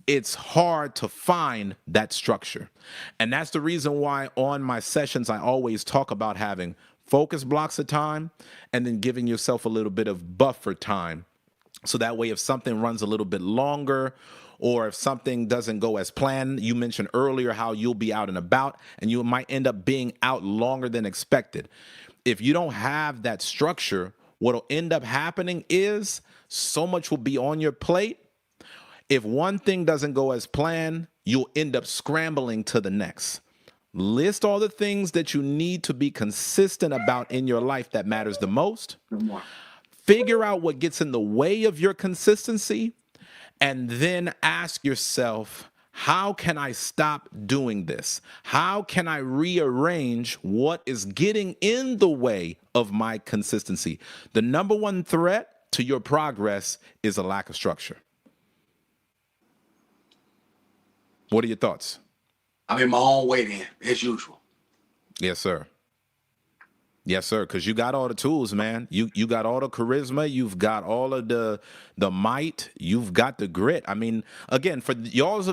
It's hard to find that structure. And that's the reason why on my sessions, I always talk about having focus blocks of time and then giving yourself a little bit of buffer time. So that way, if something runs a little bit longer or if something doesn't go as planned, you mentioned earlier how you'll be out and about and you might end up being out longer than expected. If you don't have that structure, what'll end up happening is so much will be on your plate. If one thing doesn't go as planned, you'll end up scrambling to the next. List all the things that you need to be consistent about in your life that matters the most. Figure out what gets in the way of your consistency, and then ask yourself, how can I stop doing this? How can I rearrange what is getting in the way of my consistency? The number one threat to your progress is a lack of structure. What are your thoughts? I'm in my own way then, as usual. Yes, sir. Yes, sir. Because you got all the tools, man. You got all the charisma. You've got all of the might. You've got the grit. I mean, again, for those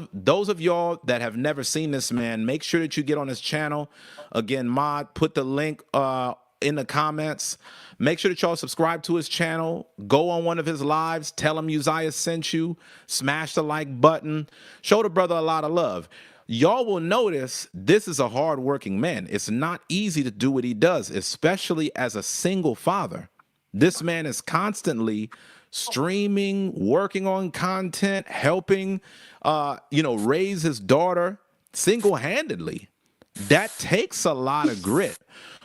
of y'all that have never seen this man, make sure that you get on his channel. Again, Mod, put the link in the comments. Make sure that y'all subscribe to his channel. Go on one of his lives. Tell him Uzziah sent you. Smash the like button. Show the brother a lot of love. Y'all will notice this is a hardworking man. It's not easy to do what he does, especially as a single father. This man is constantly streaming, working on content, helping, raise his daughter single-handedly. That takes a lot of grit.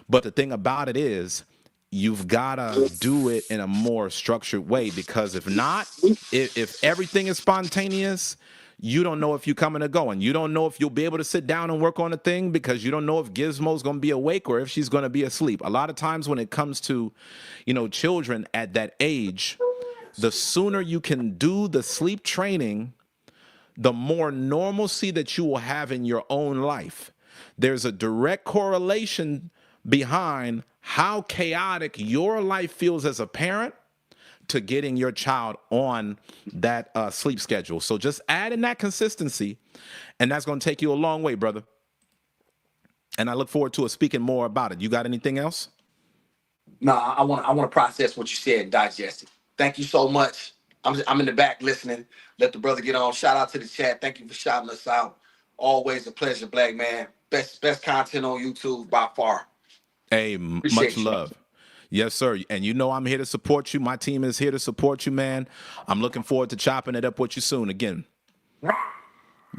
But the thing about it is, you've got to do it in a more structured way, because if not, if everything is spontaneous, you don't know if you're coming or going. You don't know if you'll be able to sit down and work on a thing because you don't know if Gizmo's going to be awake or if she's going to be asleep. A lot of times when it comes to, children at that age, the sooner you can do the sleep training, the more normalcy that you will have in your own life. There's a direct correlation behind how chaotic your life feels as a parent to getting your child on that sleep schedule. So just add in that consistency, and that's going to take you a long way, brother. And I look forward to speaking more about it. You got anything else? No, I want to process what you said and digest it. Thank you so much. I'm in the back listening. Let the brother get on. Shout out to the chat. Thank you for shouting us out. Always a pleasure, Black man. Best content on YouTube by far. Hey, Appreciate much love. Yes, sir. And I'm here to support you. My team is here to support you, man. I'm looking forward to chopping it up with you soon again.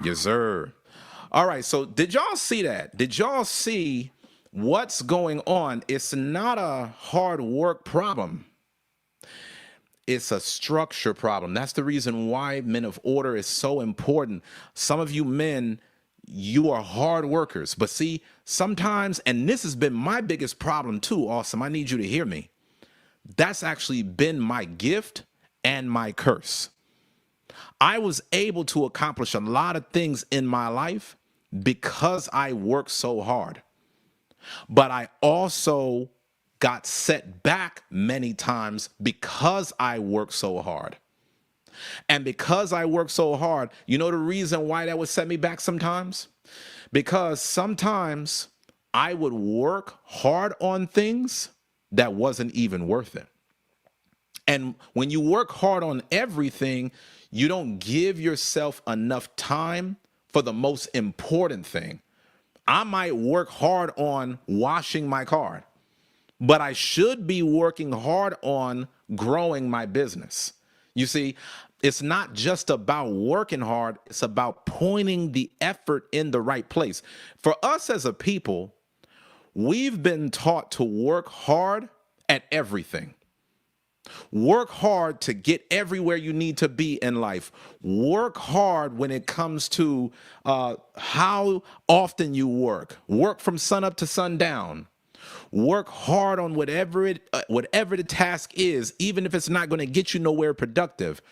Yes, sir. All right. So did y'all see that? Did y'all see what's going on? It's not a hard work problem. It's a structure problem. That's the reason why Men of Order is so important. Some of you men, you are hard workers, but see, sometimes, and this has been my biggest problem too, Awesome, I need you to hear me. That's actually been my gift and my curse. I was able to accomplish a lot of things in my life because I work so hard. But I also got set back many times because I worked so hard. And because I worked so hard, you know the reason why that would set me back sometimes? Because sometimes I would work hard on things that wasn't even worth it. And when you work hard on everything, you don't give yourself enough time for the most important thing. I might work hard on washing my car, but I should be working hard on growing my business. You see, it's not just about working hard, it's about pointing the effort in the right place. For us as a people, we've been taught to work hard at everything. Work hard to get everywhere you need to be in life. Work hard when it comes to how often you work. Work from sun up to sundown. Work hard on whatever the task is, even if it's not going to get you nowhere productive.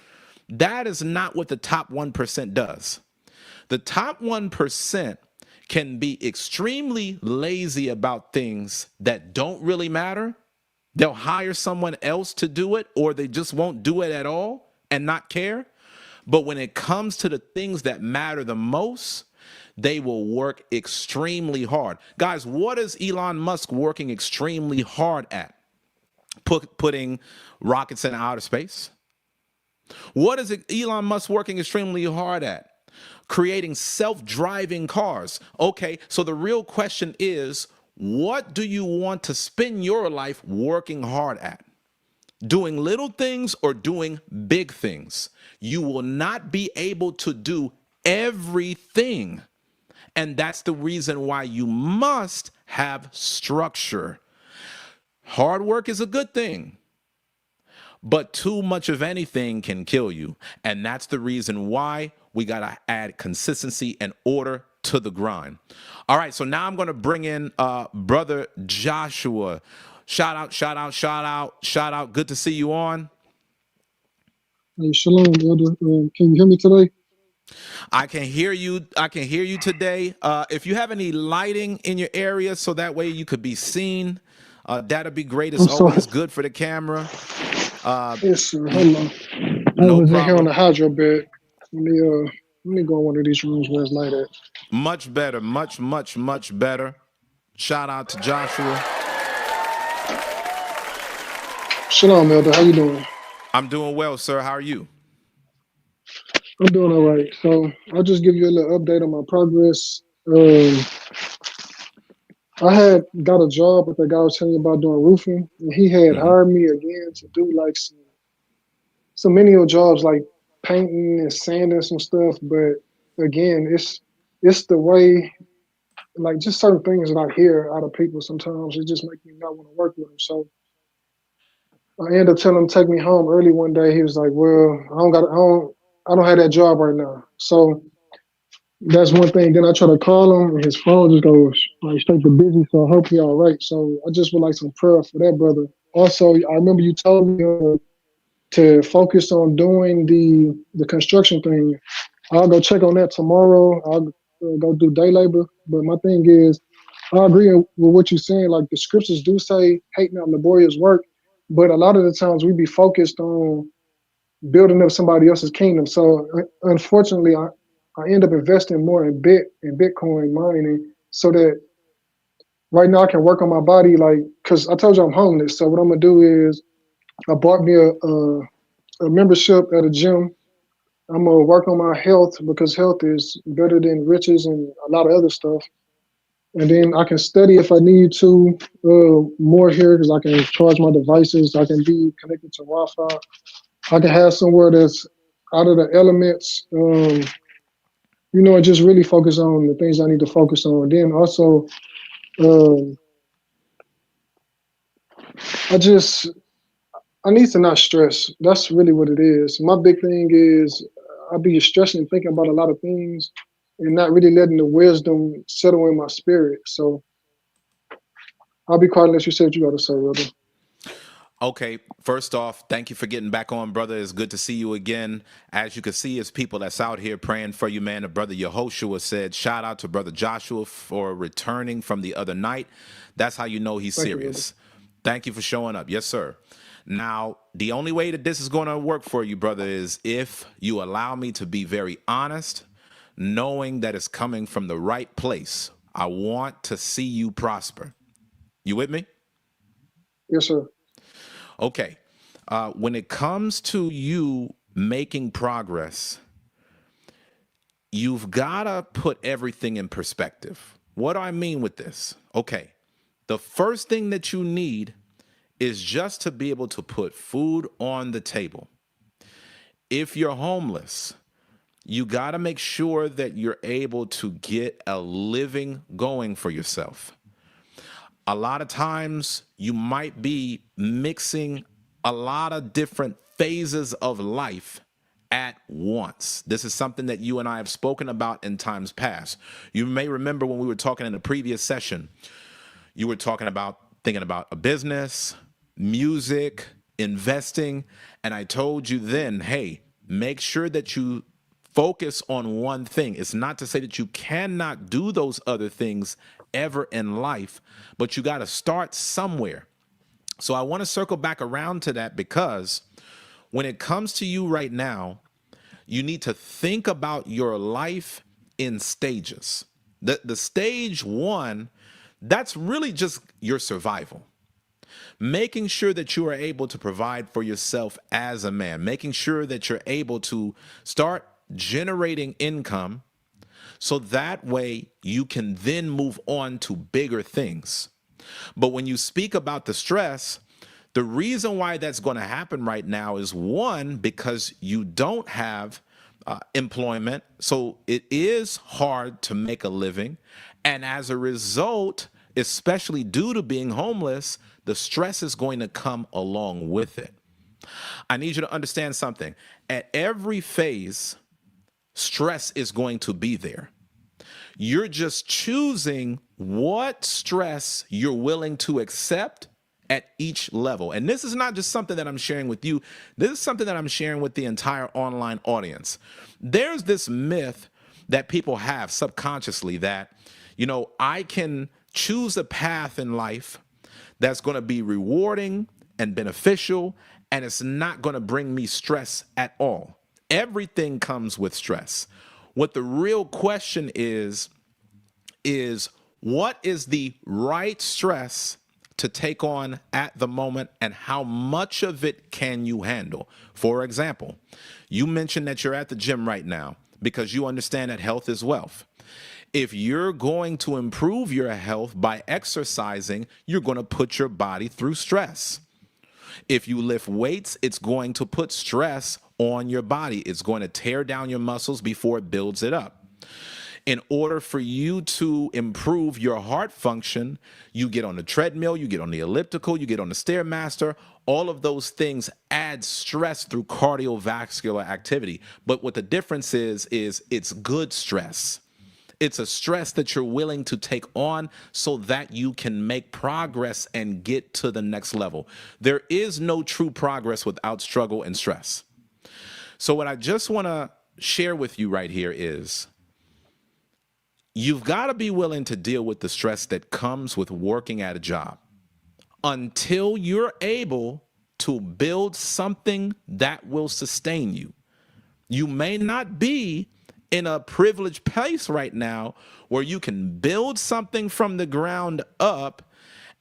That is not what the top 1% does. The top 1% can be extremely lazy about things that don't really matter. They'll hire someone else to do it, or they just won't do it at all and not care. But when it comes to the things that matter the most, they will work extremely hard. Guys, what is Elon Musk working extremely hard at? Putting rockets in outer space. What is Elon Musk working extremely hard at? Creating self-driving cars. Okay, so the real question is, what do you want to spend your life working hard at? Doing little things or doing big things? You will not be able to do everything. And that's the reason why you must have structure. Hard work is a good thing, but too much of anything can kill you. And that's the reason why we got to add consistency and order to the grind. All right, so now I'm going to bring in brother Joshua. Shout out, shout out, shout out, shout out. Good to see you on. Hey, shalom, brother. Can you hear me today? I can hear you. I can hear you today. If you have any lighting in your area, so that way you could be seen, that'd be great. It's I'm sorry. always good for the camera. Uh, Yes, sir. you, Hold on. I no was in here on problem. the hydro bed. Let me go in one of these rooms where it's light at. Much better. Much, much, much better. Shout out to Joshua. Shalom, Elder. How you doing? I'm doing well, sir. How are you? I'm doing all right. So I'll just give you a little update on my progress. Um, I had got a job with the guy I was telling you about doing roofing, and he had Hmm. hired me again to do like some menial jobs like painting and sanding some stuff. But again, it's the way, like just certain things that I hear out of people sometimes it just make me not want to work with them. So I ended up telling him to take me home early one day. He was like, "Well, I don't have that job right now." So that's one thing. Then I try to call him, and his phone just goes like straight to busy. So I hope he all right. So I just would like some prayer for that brother. Also, I remember you told me to focus on doing the construction thing. I'll go check on that tomorrow. I'll go do day labor. But my thing is, I agree with what you're saying. Like the scriptures do say, hate not laborious work. But a lot of the times we be focused on building up somebody else's kingdom. So unfortunately, I end up investing more in Bitcoin mining so that right now I can work on my body. Like, cause I told you I'm homeless. So what I'm gonna do is I bought me a membership at a gym. I'm gonna work on my health because health is better than riches and a lot of other stuff. And then I can study if I need to more here because I can charge my devices. I can be connected to Wi-Fi. I can have somewhere that's out of the elements. And just really focus on the things I need to focus on. Then also, um, I just I need to not stress. That's really what it is. My big thing is I be stressing, thinking about a lot of things, and not really letting the wisdom settle in my spirit. So I'll be quiet unless you say what you got to say, brother. Okay, first off, thank you for getting back on, brother. It's good to see you again. As you can see, it's people that's out here praying for you, man. The brother Yehoshua said, shout out to brother Joshua for returning from the other night. That's how you know he's Thank you, brother. serious. Thank you for showing up. Yes, sir. Now, the only way that this is going to work for you, brother, is if you allow me to be very honest, knowing that it's coming from the right place. I want to see you prosper. You with me? Yes, sir. Okay. When it comes to you making progress, you've got to put everything in perspective. What do I mean with this? Okay. The first thing that you need is just to be able to put food on the table. If you're homeless, you got to make sure that you're able to get a living going for yourself. A lot of times you might be mixing a lot of different phases of life at once. This is something that you and I have spoken about in times past. You may remember when we were talking in the previous session, you were talking about thinking about a business, music, investing, and I told you then, hey, make sure that you focus on one thing. It's not to say that you cannot do those other things ever in life, but you got to start somewhere. So I want to circle back around to that because when it comes to you right now, you need to think about your life in stages. The stage one, that's really just your survival. Making sure that you are able to provide for yourself as a man, making sure that you're able to start generating income so that way you can then move on to bigger things. But when you speak about the stress, the reason why that's going to happen right now is one, because you don't have employment. So it is hard to make a living. And as a result, especially due to being homeless, the stress is going to come along with it. I need you to understand something. At every phase, stress is going to be there. You're just choosing what stress you're willing to accept at each level. And this is not just something that I'm sharing with you. This is something that I'm sharing with the entire online audience. There's this myth that people have subconsciously that, I can choose a path in life that's going to be rewarding and beneficial, and it's not going to bring me stress at all. Everything comes with stress. What the real question is what is the right stress to take on at the moment, and how much of it can you handle? For example, you mentioned that you're at the gym right now because you understand that health is wealth. If you're going to improve your health by exercising, you're going to put your body through stress. If you lift weights, it's going to put stress on your body. It's going to tear down your muscles before it builds it up. In order for you to improve your heart function, you get on the treadmill, you get on the elliptical, you get on the Stairmaster. All of those things add stress through cardiovascular activity. But what the difference is it's good stress. It's a stress that you're willing to take on so that you can make progress and get to the next level. There is no true progress without struggle and stress. So what I just want to share with you right here is you've got to be willing to deal with the stress that comes with working at a job until you're able to build something that will sustain you. You may not be in a privileged place right now where you can build something from the ground up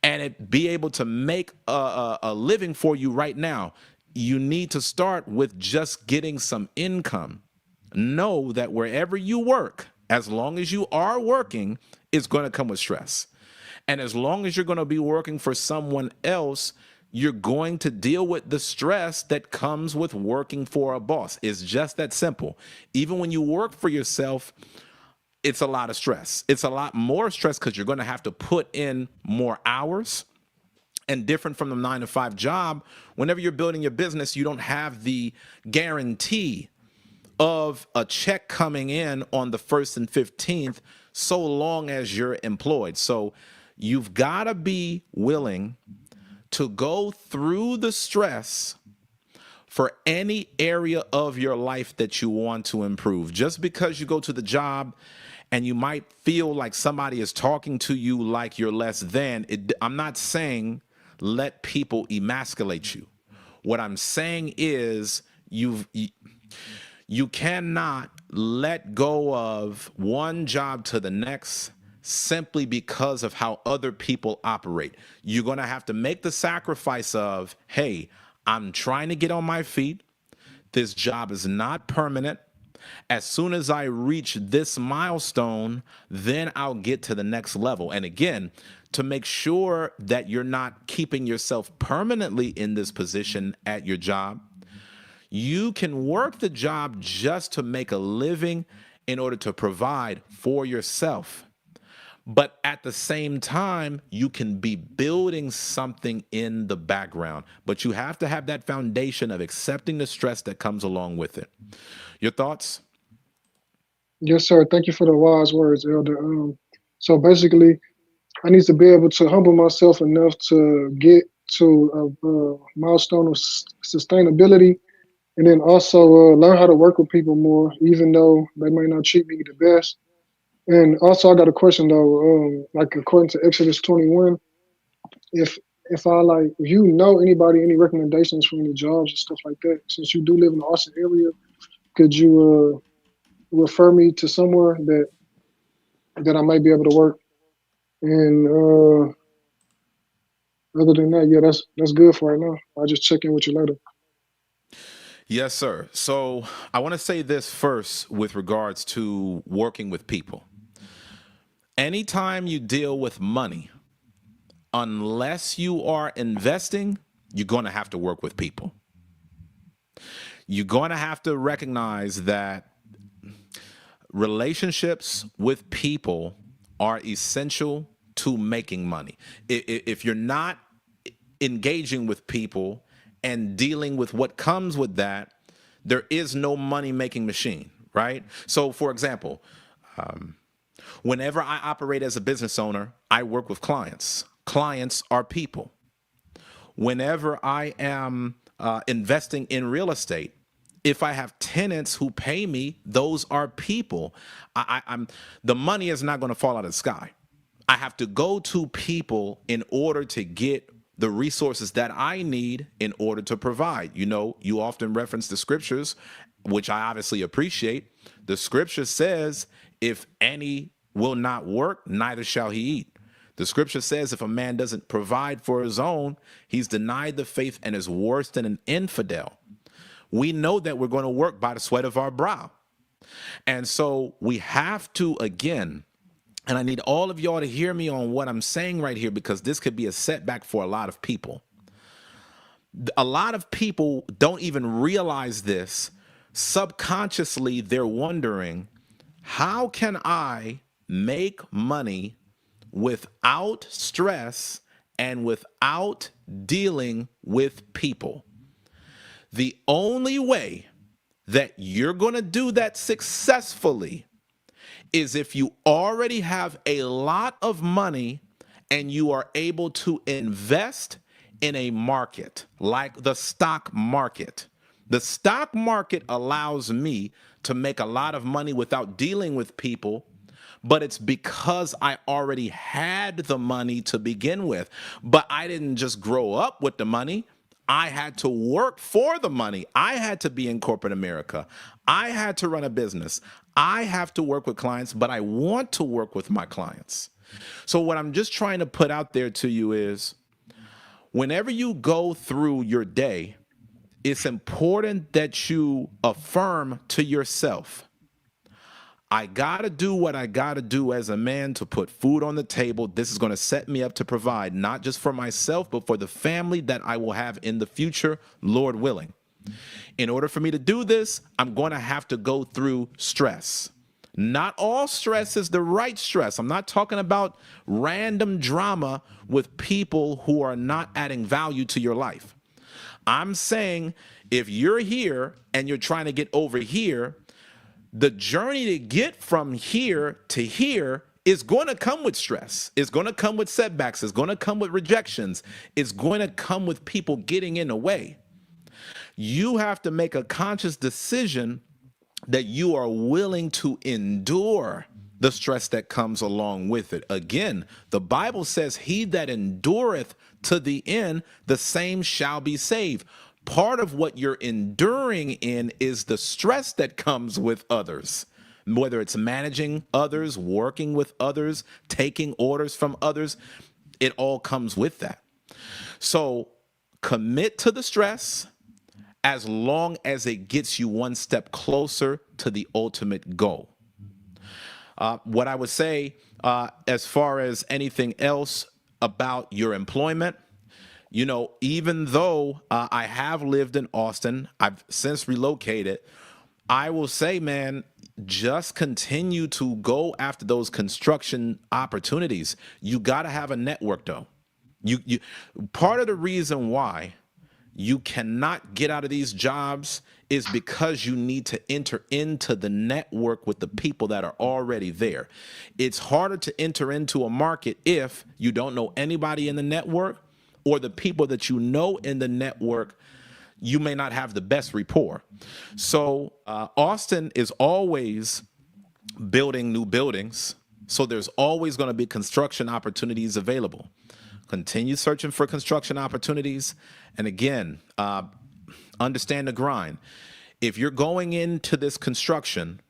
and it be able to make a living for you right now. You need to start with just getting some income. Know that wherever you work, as long as you are working, it's going to come with stress. And as long as you're going to be working for someone else, you're going to deal with the stress that comes with working for a boss. It's just that simple. Even when you work for yourself, it's a lot of stress. It's a lot more stress because you're going to have to put in more hours. And different from the 9-to-5 job, whenever you're building your business, you don't have the guarantee of a check coming in on the 1st and 15th so long as you're employed. So you've got to be willing to go through the stress for any area of your life that you want to improve. Just because you go to the job and you might feel like somebody is talking to you like you're less than, I'm not saying let people emasculate you. What I'm saying is you cannot let go of one job to the next simply because of how other people operate. You're going to have to make the sacrifice of, hey, I'm trying to get on my feet. This job is not permanent. As soon as I reach this milestone, then I'll get to the next level. And again, to make sure that you're not keeping yourself permanently in this position at your job, you can work the job just to make a living in order to provide for yourself. But at the same time, you can be building something in the background. But you have to have that foundation of accepting the stress that comes along with it. Your thoughts? Yes, sir. Thank you for the wise words, Elder. So basically, I need to be able to humble myself enough to get to a milestone of sustainability, and then also learn how to work with people more, even though they may not treat me the best. And also, I got a question though. Like according to Exodus 21, if if I like, if you know anybody, any recommendations for any jobs and stuff like that, since you do live in the Austin area, could you refer me to somewhere that I might be able to work? And other than that, yeah, that's good for right now. I'll just check in with you later. Yes, sir. So I want to say this first with regards to working with people. Anytime you deal with money, unless you are investing, you're going to have to work with people. You're going to have to recognize that relationships with people are essential to making money. If you're not engaging with people and dealing with what comes with that, there is no money making machine, right? So, for example, whenever I operate as a business owner, I work with clients. Clients are people. Whenever I am investing in real estate, if I have tenants who pay me, those are people. I'm the money is not going to fall out of the sky. I have to go to people in order to get the resources that I need in order to provide. You know, you often reference the scriptures, which I obviously appreciate. The scripture says, if any will not work, neither shall he eat. The scripture says if a man doesn't provide for his own, he's denied the faith and is worse than an infidel. We know that we're going to work by the sweat of our brow. And so we have to, again, and I need all of y'all to hear me on what I'm saying right here, because this could be a setback for a lot of people. A lot of people don't even realize this. Subconsciously, they're wondering, how can I make money without stress and without dealing with people? The only way that you're going to do that successfully is if you already have a lot of money and you are able to invest in a market like the stock market. The stock market allows me to make a lot of money without dealing with people, but it's because I already had the money to begin with. But I didn't just grow up with the money. I had to work for the money. I had to be in corporate America. I had to run a business. I have to work with clients, but I want to work with my clients. So, what I'm just trying to put out there to you is whenever you go through your day, it's important that you affirm to yourself, I gotta do what I gotta do as a man to put food on the table. This is gonna set me up to provide, not just for myself, but for the family that I will have in the future, Lord willing. In order for me to do this, I'm gonna have to go through stress. Not all stress is the right stress. I'm not talking about random drama with people who are not adding value to your life. I'm saying if you're here and you're trying to get over here, the journey to get from here to here It's going to come with stress. It's going to come with setbacks. It's going to come with rejections. It's going to come with people getting in the way. You have to make a conscious decision that you are willing to endure the stress that comes along with it. Again, the Bible says, he that endureth to the end, the same shall be saved. Part of what you're enduring in is the stress that comes with others, whether it's managing others, working with others, taking orders from others. It all comes with that. So commit to the stress as long as it gets you one step closer to the ultimate goal. What I would say, as far as anything else about your employment, even though I have lived in Austin, I've since relocated. I will say, man, just continue to go after those construction opportunities. You got to have a network, though. You part of the reason why you cannot get out of these jobs is because you need to enter into the network with the people that are already there. It's harder to enter into a market if you don't know anybody in the network, or the people that you know in the network, you may not have the best rapport. So Austin is always building new buildings. So there's always going to be construction opportunities available. Continue searching for construction opportunities. And again, understand the grind. If you're going into this construction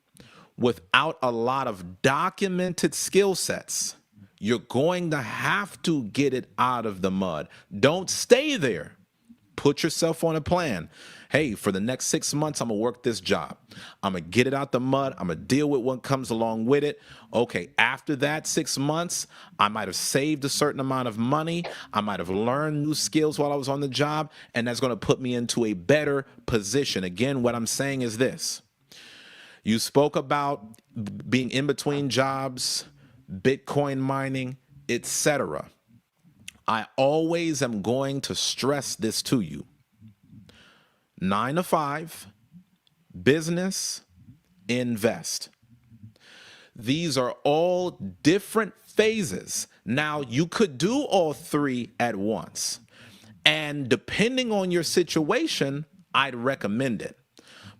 without a lot of documented skill sets, you're going to have to get it out of the mud. Don't stay there. Put yourself on a plan. Hey, for the next 6 months, I'm going to work this job. I'm going to get it out the mud. I'm going to deal with what comes along with it. Okay, after that 6 months, I might have saved a certain amount of money. I might have learned new skills while I was on the job, and that's going to put me into a better position. Again, what I'm saying is this. You spoke about being in between jobs, Bitcoin mining, etc. I always am going to stress this to you. 9 to 5, business, invest. These are all different phases. Now, you could do all three at once. And depending on your situation, I'd recommend it.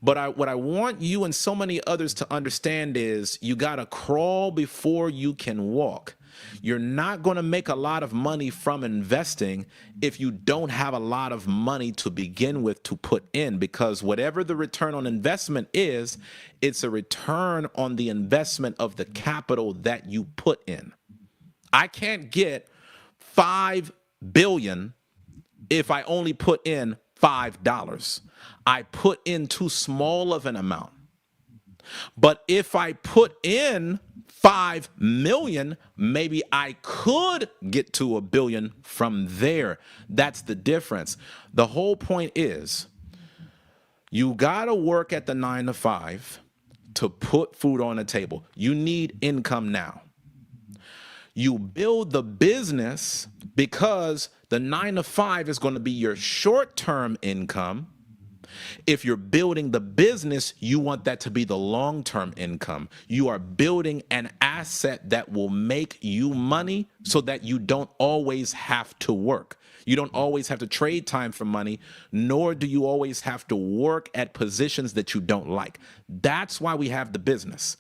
But what I want you and so many others to understand is you got to crawl before you can walk. You're not going to make a lot of money from investing if you don't have a lot of money to begin with to put in, because whatever the return on investment is, it's a return on the investment of the capital that you put in. I can't get 5 billion if I only put in $5. I put in too small of an amount. But if I put in 5 million, maybe I could get to a billion from there. That's the difference. The whole point is you got to work at the 9 to 5 to put food on the table. You need income now. You build the business because the 9 to 5 is going to be your short-term income. If you're building the business, you want that to be the long-term income. You are building an asset that will make you money so that you don't always have to work. You don't always have to trade time for money, nor do you always have to work at positions that you don't like. That's why we have the business.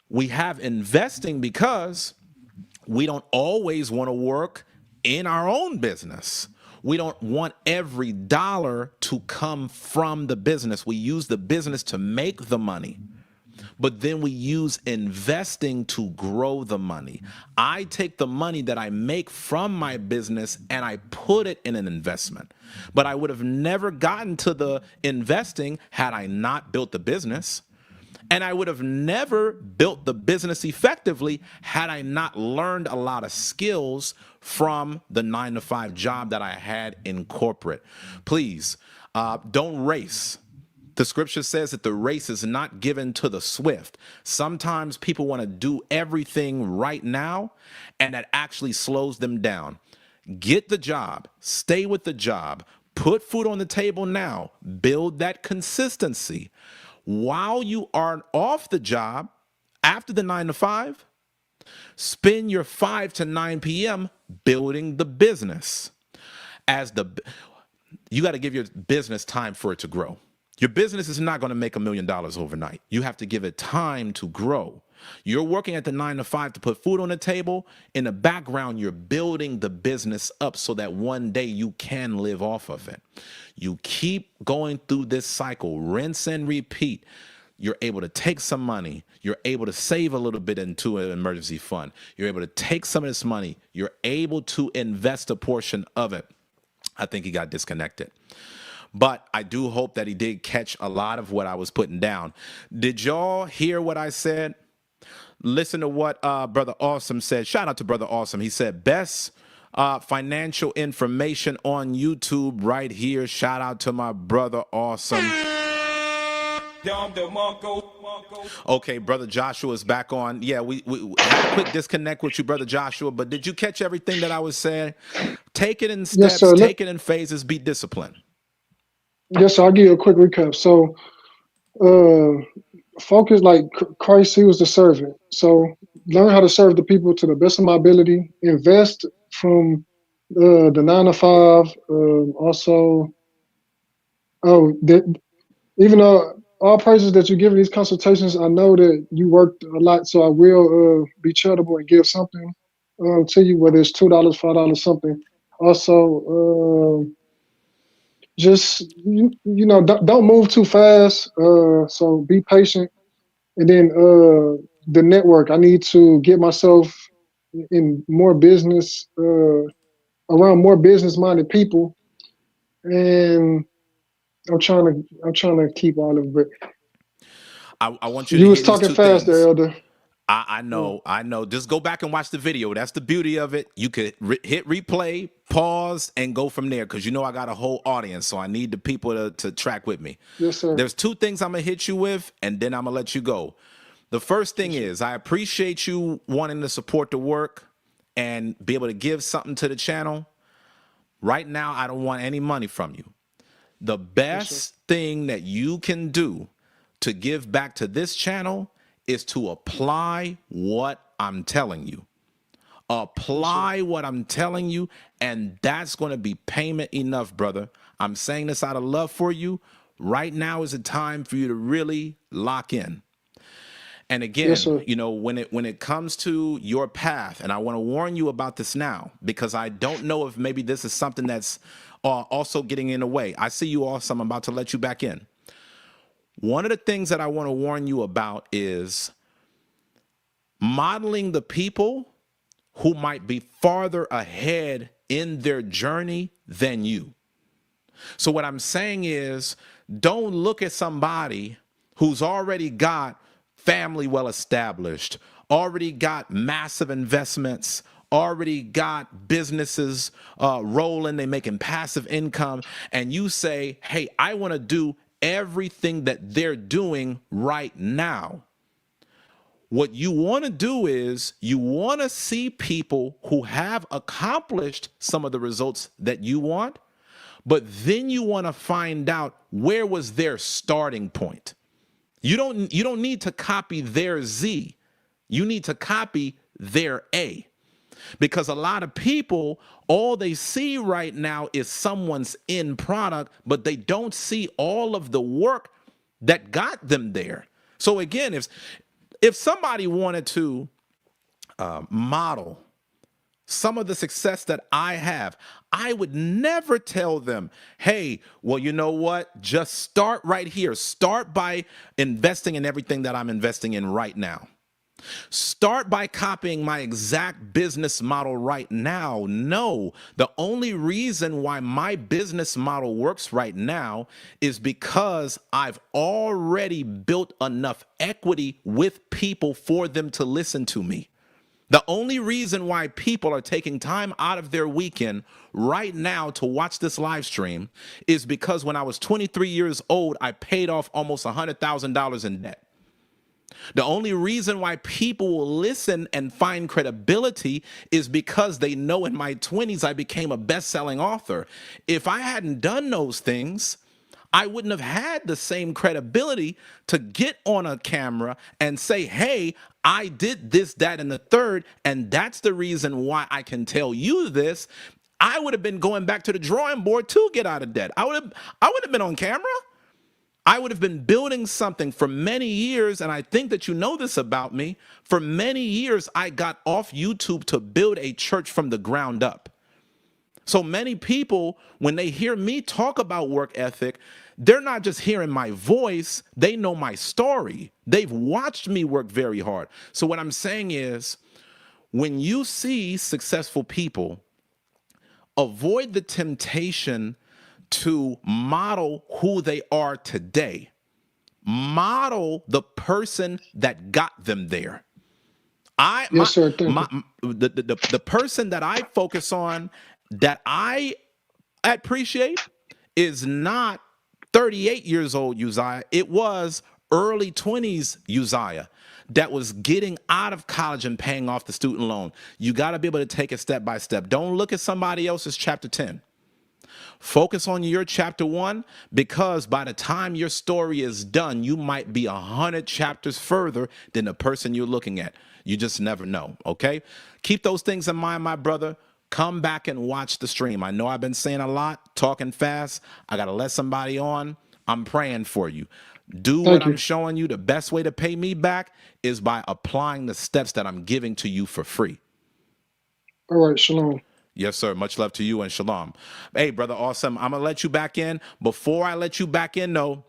We have investing because we don't always want to work in our own business. We don't want every dollar to come from the business. We use the business to make the money, but then we use investing to grow the money. I take the money that I make from my business and I put it in an investment. But I would have never gotten to the investing had I not built the business. And I would have never built the business effectively had I not learned a lot of skills from the 9 to 5 job that I had in corporate. Please, don't race. The scripture says that the race is not given to the swift. Sometimes people want to do everything right now, and that actually slows them down. Get the job, stay with the job, put food on the table now, build that consistency. While you are off the job, after the 9 to 5, Spend your 5 to 9 p.m. building the business. As the You got to give your business time for it to grow. Your business is not going to make $1 million overnight. You have to give it time to grow. You're working at the 9 to 5 to put food on the table. In the background, you're building the business up so that one day you can live off of it. You keep going through this cycle, rinse and repeat. You're able to take some money. You're able to save a little bit into an emergency fund. You're able to take some of this money. You're able to invest a portion of it. I think he got disconnected. But I do hope that he did catch a lot of what I was putting down. Did y'all hear what I said? Listen to what Brother Awesome said. Shout out to Brother Awesome. He said, best financial information on YouTube right here. Shout out to my brother Awesome. Okay, Brother Joshua is back on. Yeah, we had a quick disconnect with you, Brother Joshua, but did you catch everything that I was saying? Take it in Yes, steps, sir. take it in phases, be disciplined. Yes, sir. I'll give you a quick recap. So, focus like Christ, he was the servant. So, learn how to serve the people to the best of my ability. Invest from the 9 to 5. Also, even though all praises that you give in these consultations, I know that you worked a lot, so I will be charitable and give something to you, whether it's $2, $5, something. Also, just don't move too fast. So be patient, and then the network. I need to get myself in more business around more business-minded people, and I'm trying to keep all of it. I want you to You was hear these talking two fast there, things. Elder. I Yeah. know, I know. Just go back and watch the video. That's the beauty of it. You could hit replay, pause, and go from there because you know I got a whole audience, so I need the people to track with me. Yes, sir. There's two things I'm going to hit you with, and then I'm going to let you go. The first thing Yes, sir. is I appreciate you wanting to support the work and be able to give something to the channel. Right now, I don't want any money from you. The Yes, sir. best thing that you can do to give back to this channel is to apply what I'm telling you. Yes, sir. Apply what I'm telling you, and that's going to be payment enough, brother. I'm saying this out of love for you. Right now is a time for you to really lock in. And Yes, again, sir. you know, when it comes to your path, and I want to warn you about this now, because I don't know if maybe this is something that's also getting in the way. I see you awesome. I'm about to let you back in. One of the things that I want to warn you about is modeling the people who might be farther ahead in their journey than you. So what I'm saying is, don't look at somebody who's already got family well established, already got massive investments, already got businesses rolling, they making passive income, and you say, hey, I want to do everything that they're doing right now. What you want to do is you want to see people who have accomplished some of the results that you want, but then you want to find out where was their starting point. You don't need to copy their Z. You need to copy their A. Because a lot of people, all they see right now is someone's end product, but they don't see all of the work that got them there. So again, if somebody wanted to model some of the success that I have, I would never tell them, hey, well, you know what? Just start right here. Start by investing in everything that I'm investing in right now. Start by copying my exact business model right now. No, the only reason why my business model works right now is because I've already built enough equity with people for them to listen to me. The only reason why people are taking time out of their weekend right now to watch this live stream is because when I was 23 years old, I paid off almost $100,000 in debt. The only reason why people will listen and find credibility is because they know in my 20s I became a best-selling author. If I hadn't done those things, I wouldn't have had the same credibility to get on a camera and say, hey, I did this, that, and the third, and that's the reason why I can tell you this. I would have been going back to the drawing board to get out of debt. I would have been on camera. I would have been building something for many years, and I think that you know this about me. For many years, I got off YouTube to build a church from the ground up. So many people, when they hear me talk about work ethic, they're not just hearing my voice, they know my story. They've watched me work very hard. So what I'm saying is, when you see successful people, avoid the temptation to model who they are today. Model the person that got them there. Yes, sir. Thank you. The person that I focus on, that I appreciate, is not 38 years old Uzziah. It was early 20s Uzziah that was getting out of college and paying off the student loan. You got to be able to take it step by step. Don't look at somebody else's chapter 10. Focus on your chapter 1, because by the time your story is done, you might be 100 chapters further than the person you're looking at. You just never know, okay? Keep those things in mind, my brother. Come back and watch the stream. I know I've been saying a lot, talking fast. I got to let somebody on. I'm praying for you. Do what Thank I'm you. showing you. The best way to pay me back is by applying the steps that I'm giving to you for free. All right. Shalom. Yes, sir. Much love to you and shalom. Hey, brother, awesome. I'm going to let you back in. Before I let you back in, though,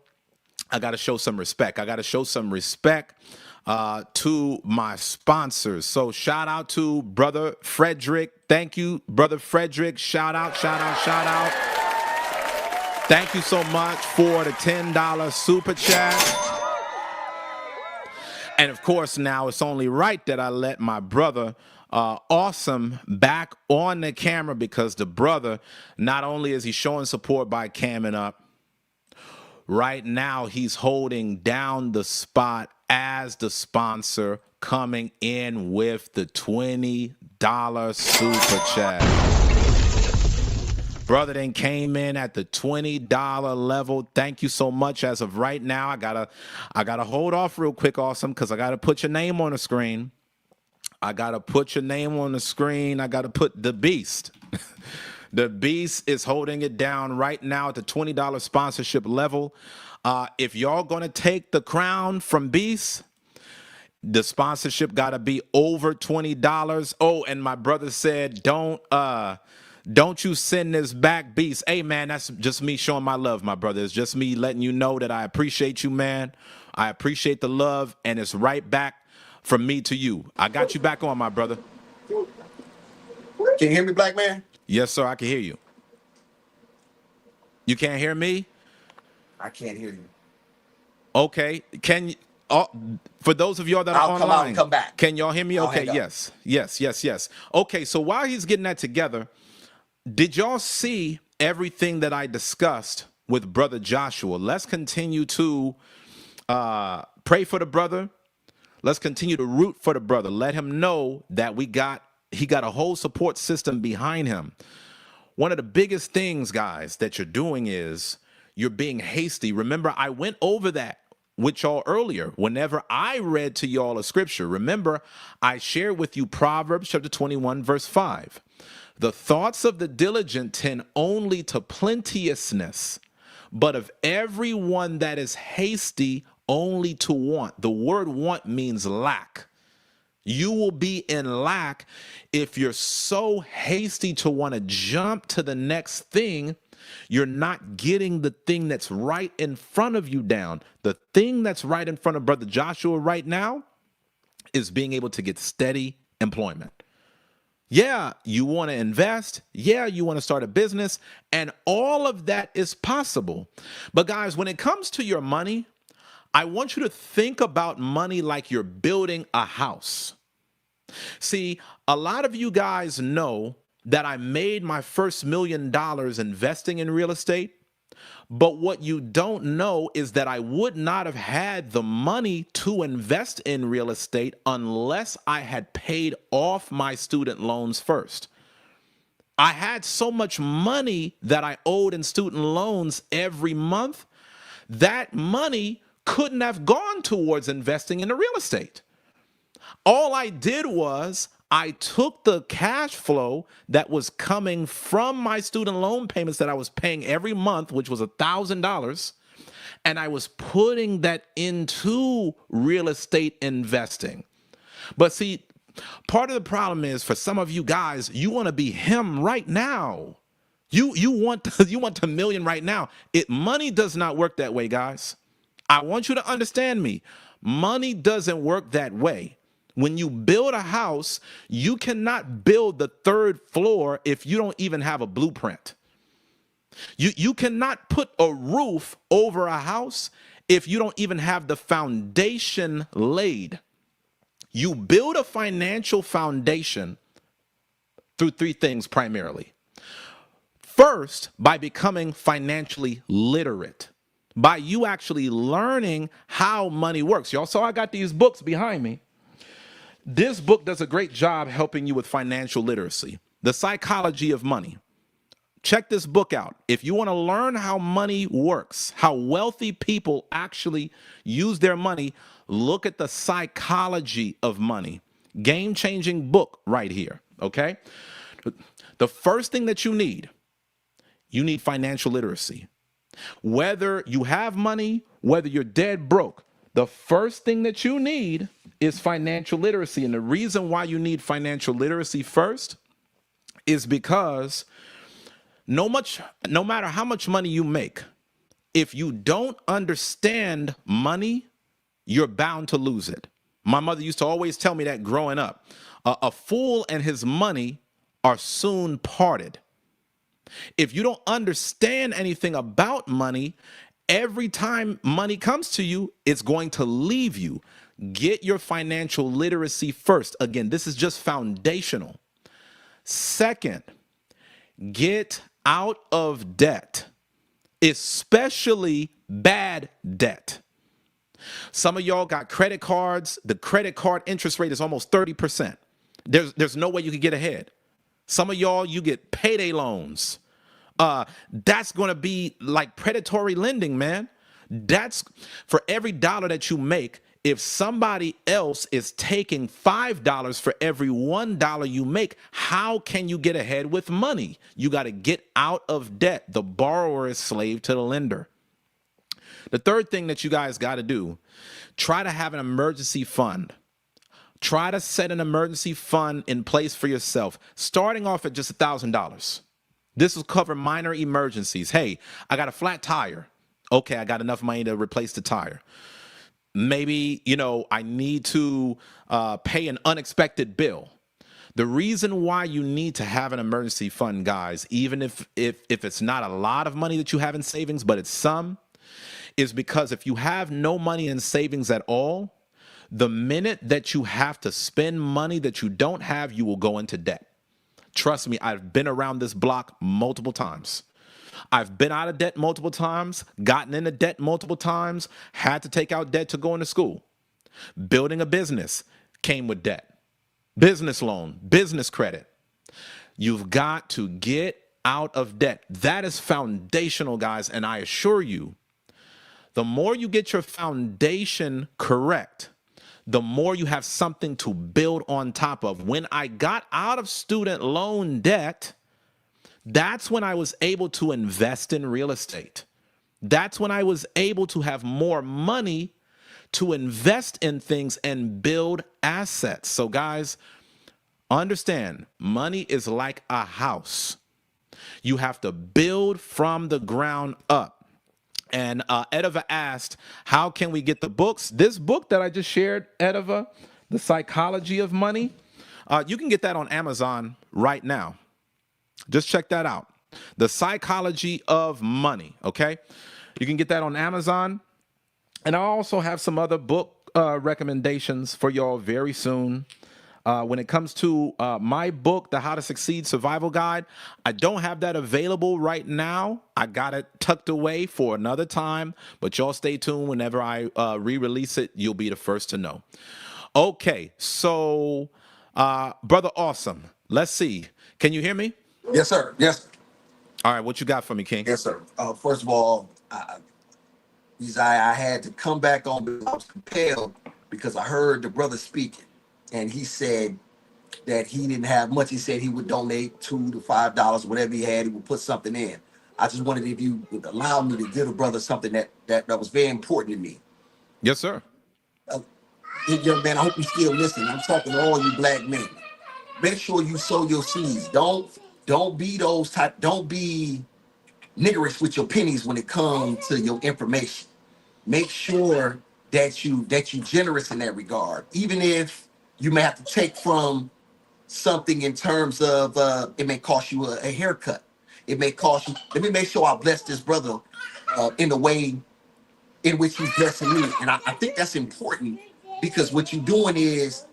I got to show some respect. I got to show some respect to my sponsors. So shout out to Brother Frederick. Thank you, Brother Frederick. Shout out, shout out, shout out. Thank you so much for the $10 super chat. And of course, now it's only right that I let my brother Awesome back on the camera, because the brother, not only is he showing support by camming up, right now he's holding down the spot as the sponsor, coming in with the $20 super chat. Brother then came in at the $20 level. Thank you so much. As of right now, I gotta hold off real quick, Awesome, because I gotta put your name on the screen. I got to put your name on the screen. I got to put the Beast. The Beast is holding it down right now at the $20 sponsorship level. If y'all going to take the crown from Beast, the sponsorship got to be over $20. Oh, and my brother said, don't you send this back, Beast. Hey, man, that's just me showing my love, my brother. It's just me letting you know that I appreciate you, man. I appreciate the love, and it's right back from me to you. I got you back on, my brother. Can you hear me, black man? Yes, sir, I can hear you. You can't hear me? I can't hear you. Okay. Can you, for those of y'all that are I'll online, come out and come back. Can y'all hear me? I'll Okay, hang up. yes. Okay, so while he's getting that together, did y'all see everything that I discussed with Brother Joshua? Let's continue to pray for the brother. Let's continue to root for the brother. Let him know that he got a whole support system behind him. One of the biggest things, guys, that you're doing is you're being hasty. Remember, I went over that with y'all earlier. Whenever I read to y'all a scripture, remember, I shared with you Proverbs chapter 21, verse 5. The thoughts of the diligent tend only to plenteousness, but of everyone that is hasty, only to want. The word want means lack. You will be in lack if you're so hasty to want to jump to the next thing. You're not getting the thing that's right in front of you down. The thing that's right in front of Brother Joshua right now is being able to get steady employment. Yeah, you want to invest. Yeah, you want to start a business. And all of that is possible. But guys, when it comes to your money, I want you to think about money like you're building a house. See, a lot of you guys know that I made my first $1 million investing in real estate. But what you don't know is that I would not have had the money to invest in real estate unless I had paid off my student loans first. I had so much money that I owed in student loans every month. That money couldn't have gone towards investing in the real estate. All I did was I took the cash flow that was coming from my student loan payments that I was paying every month, which was $1,000, and I was putting that into real estate investing. But see, part of the problem is for some of you guys, you want to be him right now. You want you want the million right now. Money does not work that way, guys. I want you to understand me. Money doesn't work that way. When you build a house, you cannot build the third floor if you don't even have a blueprint. You cannot put a roof over a house if you don't even have the foundation laid. You build a financial foundation through three things primarily. First, by becoming financially literate, by you actually learning how money works. Y'all saw I got these books behind me. This book does a great job helping you with financial literacy, The Psychology of Money. Check this book out. If you want to learn how money works, how wealthy people actually use their money, look at The Psychology of Money. Game-changing book right here, okay? The first thing that you need financial literacy. Whether you have money, whether you're dead broke, the first thing that you need is financial literacy. And the reason why you need financial literacy first is because no matter how much money you make, if you don't understand money, you're bound to lose it. My mother used to always tell me that growing up. A fool and his money are soon parted. If you don't understand anything about money, every time money comes to you, it's going to leave you. Get your financial literacy first. Again, this is just foundational. Second, get out of debt, especially bad debt. Some of y'all got credit cards. The credit card interest rate is almost 30%. There's no way you can get ahead. Some of y'all, you get payday loans. That's going to be like predatory lending, man. That's for every dollar that you make. If somebody else is taking $5 for every $1 you make, how can you get ahead with money? You got to get out of debt. The borrower is slave to the lender. The third thing that you guys got to do, try to have an emergency fund. Try to set an emergency fund in place for yourself, starting off at just $1,000. This will cover minor emergencies. Hey, I got a flat tire. Okay, I got enough money to replace the tire. Maybe, I need to pay an unexpected bill. The reason why you need to have an emergency fund, guys, even if it's not a lot of money that you have in savings, but it's some, is because if you have no money in savings at all, the minute that you have to spend money that you don't have, you will go into debt. Trust me, I've been around this block multiple times. I've been out of debt multiple times, gotten into debt multiple times, had to take out debt to go into school. Building a business came with debt. Business loan, business credit. You've got to get out of debt. That is foundational, guys. And I assure you, the more you get your foundation correct, the more you have something to build on top of. When I got out of student loan debt, that's when I was able to invest in real estate. That's when I was able to have more money to invest in things and build assets. So guys, understand, money is like a house. You have to build from the ground up. And Edova asked, how can we get the books? This book that I just shared, Edova, The Psychology of Money, you can get that on Amazon right now. Just check that out. The Psychology of Money, okay? You can get that on Amazon. And I also have some other book recommendations for y'all very soon. When it comes to my book, The How to Succeed Survival Guide, I don't have that available right now. I got it tucked away for another time, but y'all stay tuned. Whenever I re-release it, you'll be the first to know. Okay, so Brother Awesome, let's see. Can you hear me? Yes, sir. Yes, sir. All right, what you got for me, King? Yes, sir. First of all, I had to come back on because I was compelled because I heard the brother speaking, and he said that he didn't have much. He said he would donate $2 to $5, whatever he had, he would put something in. I just wanted if you would allow me to give a brother something that was very important to me. Yes, sir. Uh, Young man, I hope you still listening. I'm talking to all you black men. Make sure you sow your seeds. Don't be those type. Don't be niggerish with your pennies when it comes to your information. Make sure that you generous in that regard, even if you may have to take from something in terms of it may cost you a haircut. It may cost you. Let me make sure I bless this brother in the way in which he's blessing me, and I think that's important because what you're doing is,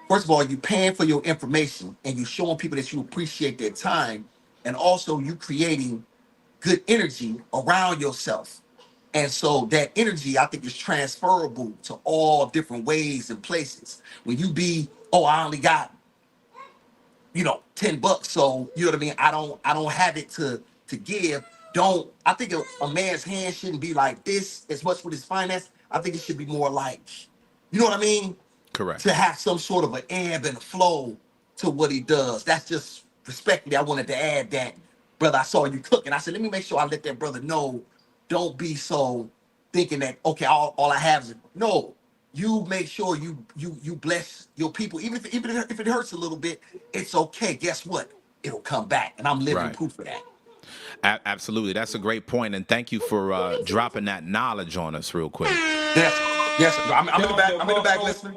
first of all, you paying for your information and you showing people that you appreciate their time, and also you creating good energy around yourself. And so that energy, I think, is transferable to all different ways and places. When you be, oh, I only got, $10. So you know what I mean? I don't have it to give. Don't I think a man's hand shouldn't be like this as much with his finance. I think it should be more like, you know what I mean? Correct. To have some sort of an ebb and a flow to what he does. That's just respectfully. I wanted to add that, brother. I saw you cooking. I said, let me make sure I let that brother know. Don't be so thinking that okay, all I have is no. You make sure you bless your people, even if it hurts a little bit, it's okay. Guess what? It'll come back, and I'm living Right. proof of that. Absolutely. That's a great point, and thank you for dropping that knowledge on us real quick. Yes, yes. I'm in the back. I'm in the back listening.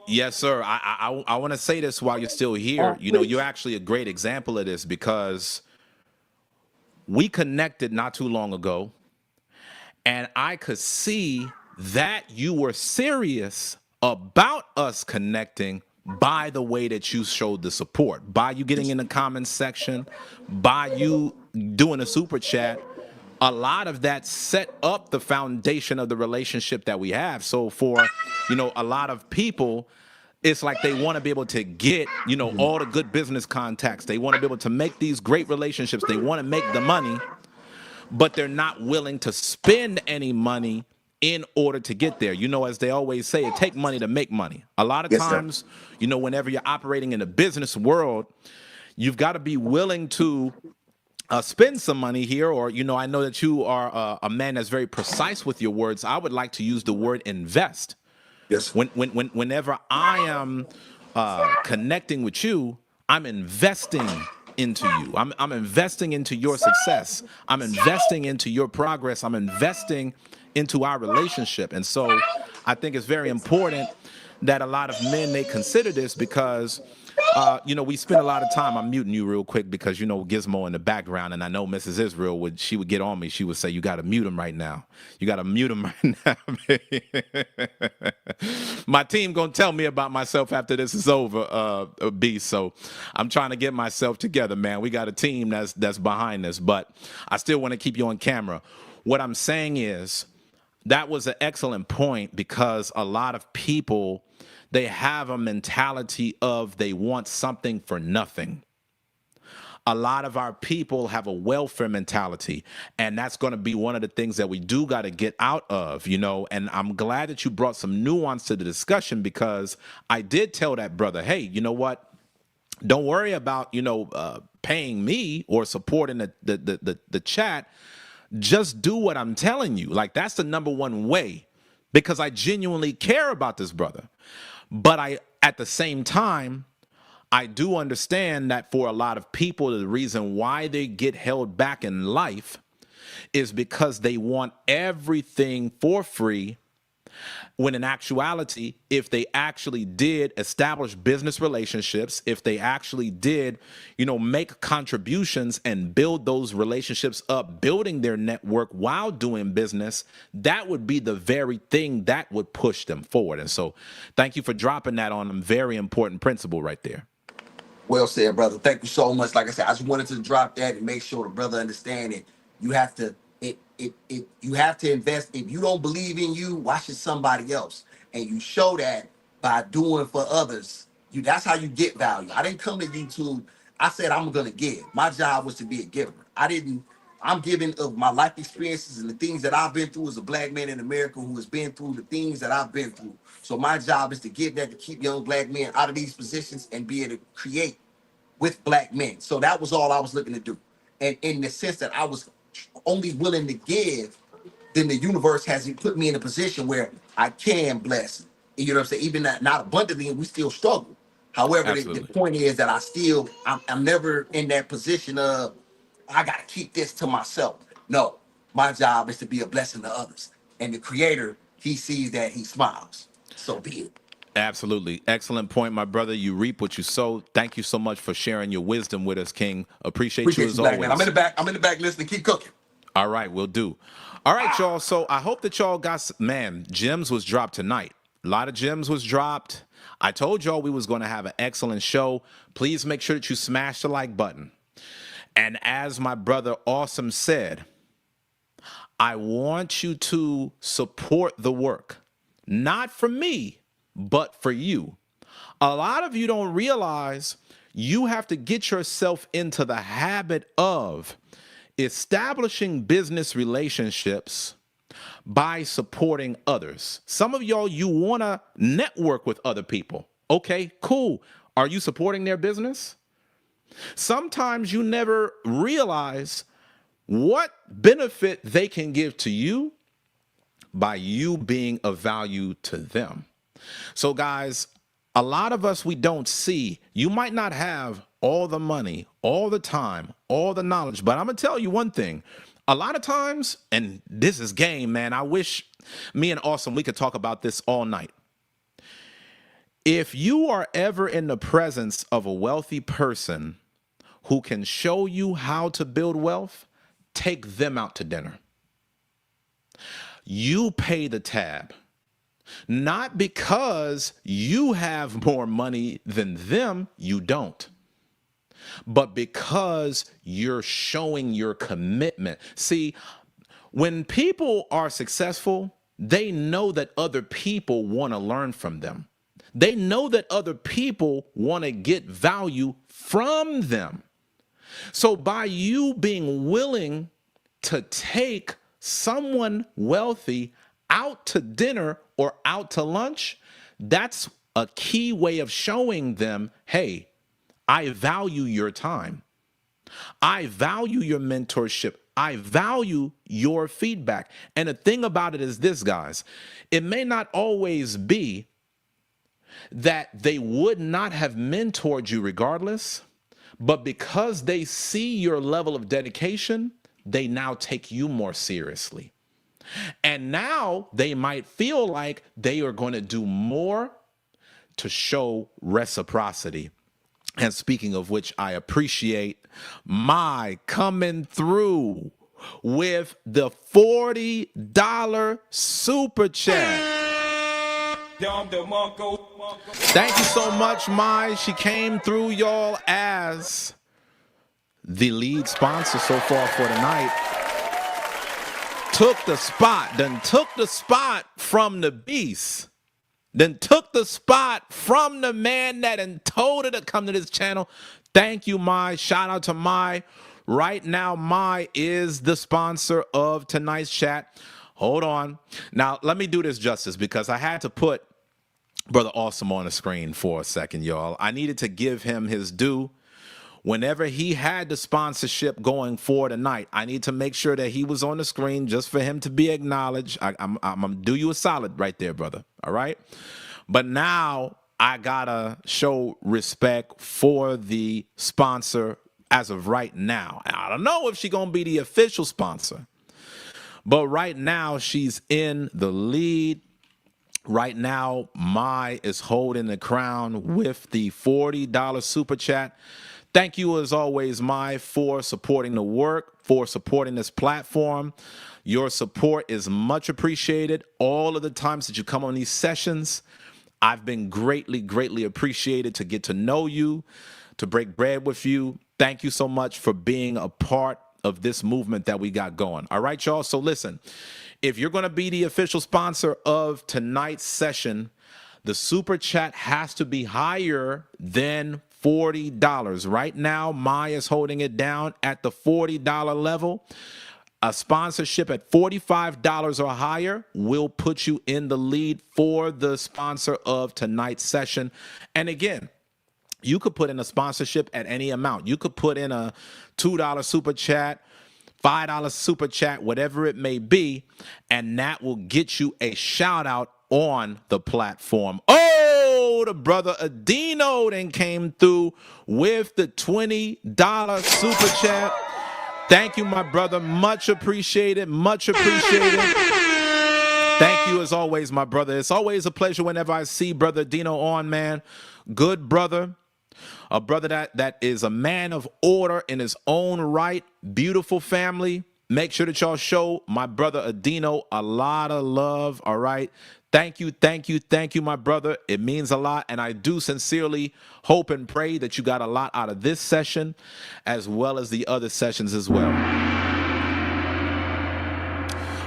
Yes, sir. I want to say this while you're still here. You're Please. actually a great example of this because we connected not too long ago, and I could see that you were serious about us connecting by the way that you showed the support, by you getting in the comments section, by you doing a super chat. A lot of that set up the foundation of the relationship that we have. So for, a lot of people, it's like they want to be able to get, all the good business contacts. They want to be able to make these great relationships. They want to make the money, but they're not willing to spend any money in order to get there. As they always say, it takes money to make money. A lot of Yes, sir. times, whenever you're operating in the business world, you've got to be willing to spend some money here, or I know that you are a man that's very precise with your words. I would like to use the word invest. Yes. Whenever I am connecting with you, I'm investing into you. I'm investing into your success. I'm investing into your progress. I'm investing into our relationship. And so I think it's very important that a lot of men they consider this because we spend a lot of time. I'm muting you real quick because Gizmo in the background, and I know Mrs. Israel would get on me. She would say, "You got to mute him right now. You got to mute him right now." My team gonna tell me about myself after this is over, B. So I'm trying to get myself together, man. We got a team that's behind this, but I still want to keep you on camera. What I'm saying is that was an excellent point because a lot of people they have a mentality of they want something for nothing. A lot of our people have a welfare mentality, and that's going to be one of the things that we do got to get out of, and I'm glad that you brought some nuance to the discussion because I did tell that brother, hey, you know what, don't worry about paying me or supporting the chat. Just do what I'm telling you. Like, that's the number one way because I genuinely care about this brother. But at the same time, I do understand that for a lot of people, the reason why they get held back in life is because they want everything for free. When in actuality, if they actually did establish business relationships, if they actually did, make contributions and build those relationships up, building their network while doing business, that would be the very thing that would push them forward. And so thank you for dropping that on them. Very important principle right there. Well said, brother. Thank you so much. Like I said, I just wanted to drop that and make sure the brother understand it. You have to you have to invest. If you don't believe in you, why should somebody else? And you show that by doing for others. That's how you get value. I didn't come to YouTube. I said I'm gonna give. My job was to be a giver. I didn't. I'm giving of my life experiences and the things that I've been through as a black man in America who has been through the things that I've been through. So my job is to give that, to keep young black men out of these positions and be able to create with black men. So that was all I was looking to do. And in the sense that I was only willing to give, then the universe has put me in a position where I can bless. You know what I'm saying? Even not abundantly, and we still struggle. However, the Absolutely. point is that I'm never in that position of I gotta keep this to myself. No, my job is to be a blessing to others. And the creator, he sees that, he smiles. So be it. Absolutely. Excellent point, my brother. You reap what you sow. Thank you so much for sharing your wisdom with us, King. Appreciate you Appreciate as you, black man. I'm in always. the back. I'm in the back listening. Keep cooking. All right, we'll do. All right, y'all. So I hope that y'all got, man, gems was dropped tonight. A lot of gems was dropped. I told y'all we was going to have an excellent show. Please make sure that you smash the like button. And as my brother Awesome said, I want you to support the work, not for me, but for you. A lot of you don't realize you have to get yourself into the habit of establishing business relationships by supporting others. Some of y'all, you want to network with other people. Okay, cool. Are you supporting their business? Sometimes you never realize what benefit they can give to you by you being of value to them. So, guys, a lot of us, we don't see. You might not have all the money, all the time, all the knowledge, but I'm going to tell you one thing. A lot of times, and this is game, man, I wish me and Awesome, we could talk about this all night. If you are ever in the presence of a wealthy person who can show you how to build wealth, take them out to dinner. You pay the tab. Not because you have more money than them, you don't. But because you're showing your commitment. See, when people are successful, they know that other people want to learn from them. They know that other people want to get value from them. So by you being willing to take someone wealthy out to dinner or out to lunch, that's a key way of showing them, hey, I value your time. I value your mentorship. I value your feedback. And the thing about it is this, guys, it may not always be that they would not have mentored you regardless, but because they see your level of dedication, they now take you more seriously. And now they might feel like they are going to do more to show reciprocity. And speaking of which, I appreciate my coming through with the $40 super chat. Thank you so much, Mai. She came through, y'all, as the lead sponsor so far for tonight. Took the spot from the beast. Then took the spot from the man that and told her to come to this channel. Thank you, Mai. Shout out to Mai. Right now, Mai is the sponsor of tonight's chat. Hold on. Now, let me do this justice because I had to put Brother Awesome on the screen for a second, y'all. I needed to give him his due. Whenever he had the sponsorship going for tonight, I need to make sure that he was on the screen just for him to be acknowledged. I'm going to do you a solid right there, brother. All right? But now I got to show respect for the sponsor as of right now. I don't know if she's going to be the official sponsor, but right now she's in the lead. Right now, Mai is holding the crown with the $40 super chat. Thank you, as always, Mai, for supporting the work, for supporting this platform. Your support is much appreciated. All of the times that you come on these sessions, I've been greatly, greatly appreciated to get to know you, to break bread with you. Thank you so much for being a part of this movement that we got going. All right, y'all? So listen, if you're going to be the official sponsor of tonight's session, the super chat has to be higher than $40. Right now, Mai is holding it down at the $40 level. A sponsorship at $45 or higher will put you in the lead for the sponsor of tonight's session. And again, you could put in a sponsorship at any amount. You could put in a $2 super chat, $5 super chat, whatever it may be, and that will get you a shout out on the platform. Oh, the brother Adino then came through with the $20 super chat. Thank you, my brother. Much appreciated. Much appreciated. Thank you as always, my brother. It's always a pleasure whenever I see Brother Dino on, man. Good brother. A brother that is a man of order in his own right. Beautiful family. Make sure that y'all show my brother Adino a lot of love, all right? Thank you, thank you, thank you, my brother. It means a lot, and I do sincerely hope and pray that you got a lot out of this session as well as the other sessions as well.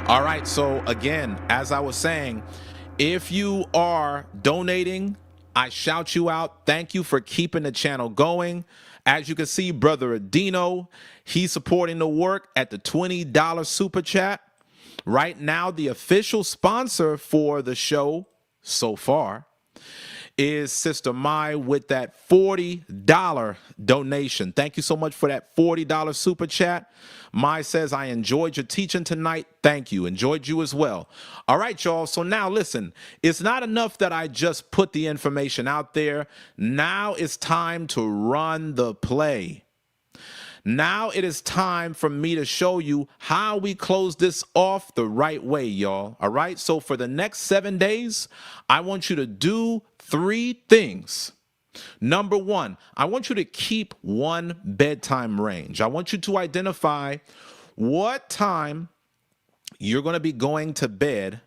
All right, so again, as I was saying, if you are donating, I shout you out. Thank you for keeping the channel going. As you can see, Brother Adino, he's supporting the work at the $20 super chat. Right now, the official sponsor for the show so far is Sister Mai with that $40 donation. Thank you so much for that $40 super chat. Mai says, I enjoyed your teaching tonight. Thank you. Enjoyed you as well. All right, y'all. So now listen, it's not enough that I just put the information out there. Now it's time to run the play. Now it is time for me to show you how we close this off the right way, y'all. All right. So for the next 7 days, I want you to do 3 things. Number 1, I want you to keep one bedtime range. I want you to identify what time you're going to be going to bed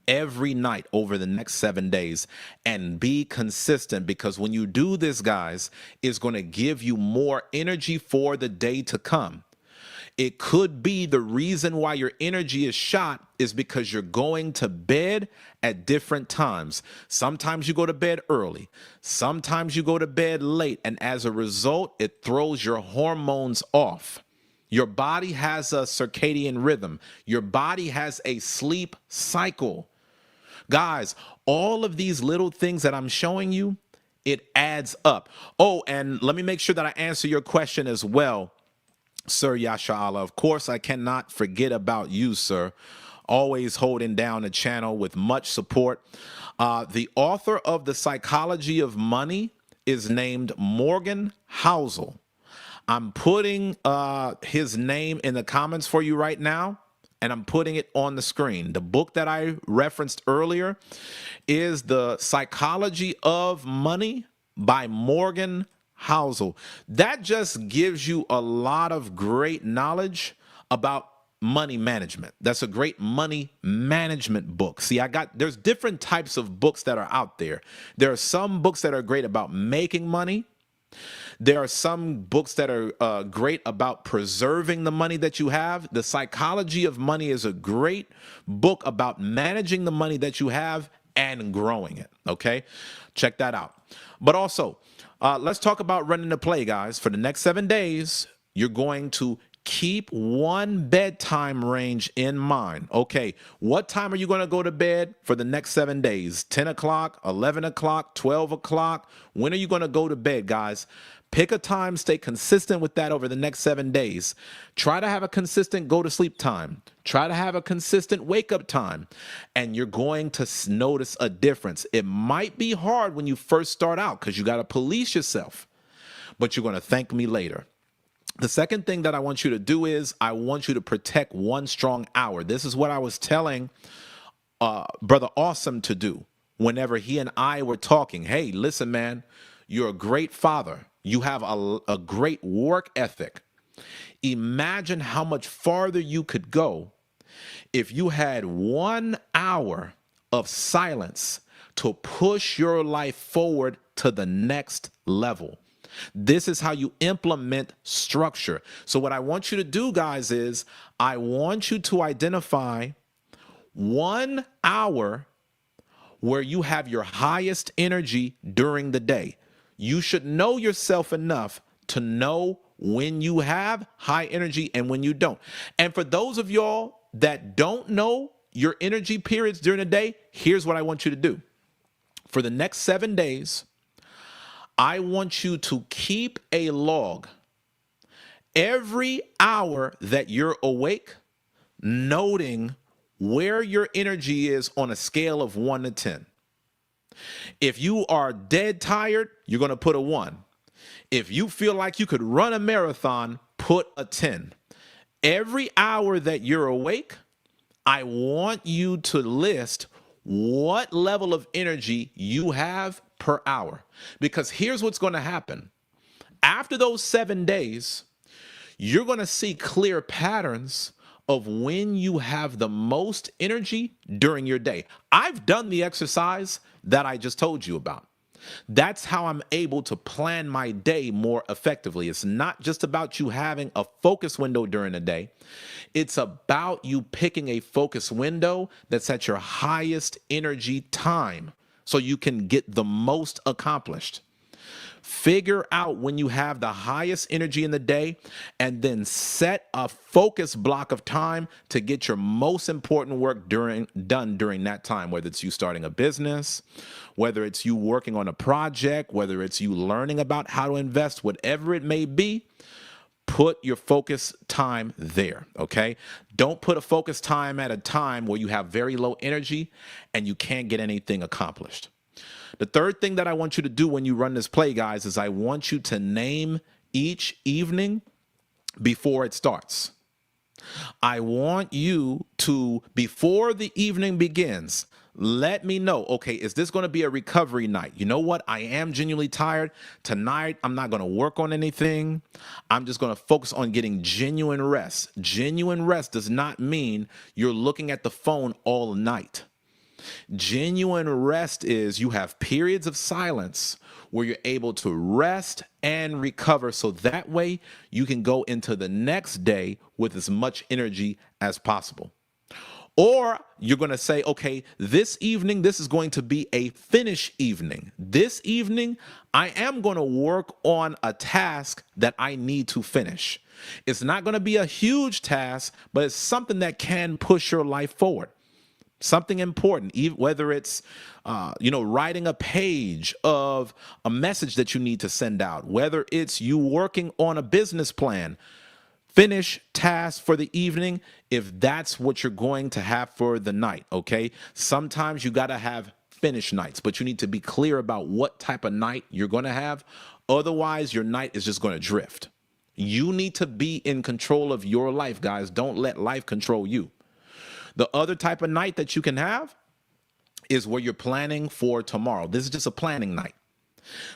every night over the next 7 days, and be consistent, because when you do this, guys, it's going to give you more energy for the day to come. It could be the reason why your energy is shot is because you're going to bed at different times. Sometimes you go to bed early, sometimes you go to bed late, and as a result, it throws your hormones off. Your body has a circadian rhythm. Your body has a sleep cycle. Guys, all of these little things that I'm showing you, it adds up. Oh, and let me make sure that I answer your question as well, Sir Yasha Allah. Of course, I cannot forget about you, sir. Always holding down the channel with much support. The author of The Psychology of Money is named Morgan Housel. I'm putting his name in the comments for you right now, and I'm putting it on the screen. The book that I referenced earlier is The Psychology of Money by Morgan Housel. That just gives you a lot of great knowledge about money management. That's a great money management book. See, there's different types of books that are out there. There are some books that are great about making money. There are some books that are great about preserving the money that you have. The Psychology of Money is a great book about managing the money that you have and growing it. Okay, check that out. But also, let's talk about running the play, guys. For the next 7 days, you're going to keep one bedtime range in mind. Okay, what time are you going to go to bed for the next 7 days? 10 o'clock, 11 o'clock, 12 o'clock? When are you going to go to bed, guys? Pick a time, stay consistent with that over the next 7 days. Try to have a consistent go to sleep time. Try to have a consistent wake up time. And you're going to notice a difference. It might be hard when you first start out because you got to police yourself, but you're going to thank me later. The second thing that I want you to do is I want you to protect one strong hour. This is what I was telling Brother Awesome to do whenever he and I were talking. Hey, listen, man, you're a great father. You have a great work ethic. Imagine how much farther you could go if you had 1 hour of silence to push your life forward to the next level. This is how you implement structure. So what I want you to do, guys, is I want you to identify 1 hour where you have your highest energy during the day. You should know yourself enough to know when you have high energy and when you don't. And for those of y'all that don't know your energy periods during the day, here's what I want you to do. For the next 7 days, I want you to keep a log every hour that you're awake, noting where your energy is on a scale of 1 to 10. If you are dead tired, you're going to put a 1. If you feel like you could run a marathon, put a 10. Every hour that you're awake, I want you to list what level of energy you have per hour. Because here's what's going to happen. After those 7 days, you're going to see clear patterns of when you have the most energy during your day. I've done the exercise that I just told you about. That's how I'm able to plan my day more effectively. It's not just about you having a focus window during the day. It's about you picking a focus window that's at your highest energy time so you can get the most accomplished. Figure out when you have the highest energy in the day and then set a focus block of time to get your most important work done during that time, whether it's you starting a business, whether it's you working on a project, whether it's you learning about how to invest, whatever it may be. Put your focus time there, okay? Don't put a focus time at a time where you have very low energy and you can't get anything accomplished. The third thing that I want you to do when you run this play, guys, is I want you to name each evening before it starts. I want you to, before the evening begins, let me know, okay, is this going to be a recovery night? You know what? I am genuinely tired. Tonight, I'm not going to work on anything. I'm just going to focus on getting genuine rest. Genuine rest does not mean you're looking at the phone all night. Genuine rest is you have periods of silence where you're able to rest and recover so that way you can go into the next day with as much energy as possible. Or you're going to say, okay, this evening, this is going to be a finish evening. This evening, I am going to work on a task that I need to finish. It's not going to be a huge task, but it's something that can push your life forward. Something important, whether it's, writing a page of a message that you need to send out, whether it's you working on a business plan, finish tasks for the evening if that's what you're going to have for the night, okay? Sometimes you got to have finish nights, but you need to be clear about what type of night you're going to have. Otherwise, your night is just going to drift. You need to be in control of your life, guys. Don't let life control you. The other type of night that you can have is where you're planning for tomorrow. This is just a planning night.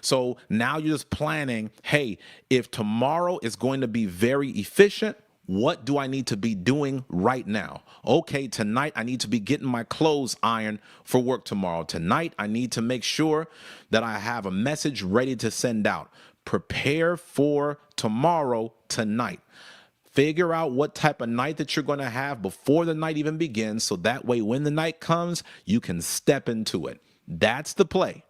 So now you're just planning, hey, if tomorrow is going to be very efficient, what do I need to be doing right now? Okay, tonight I need to be getting my clothes ironed for work tomorrow. Tonight I need to make sure that I have a message ready to send out. Prepare for tomorrow tonight. Figure out what type of night that you're going to have before the night even begins, so that way when the night comes, you can step into it. That's the play.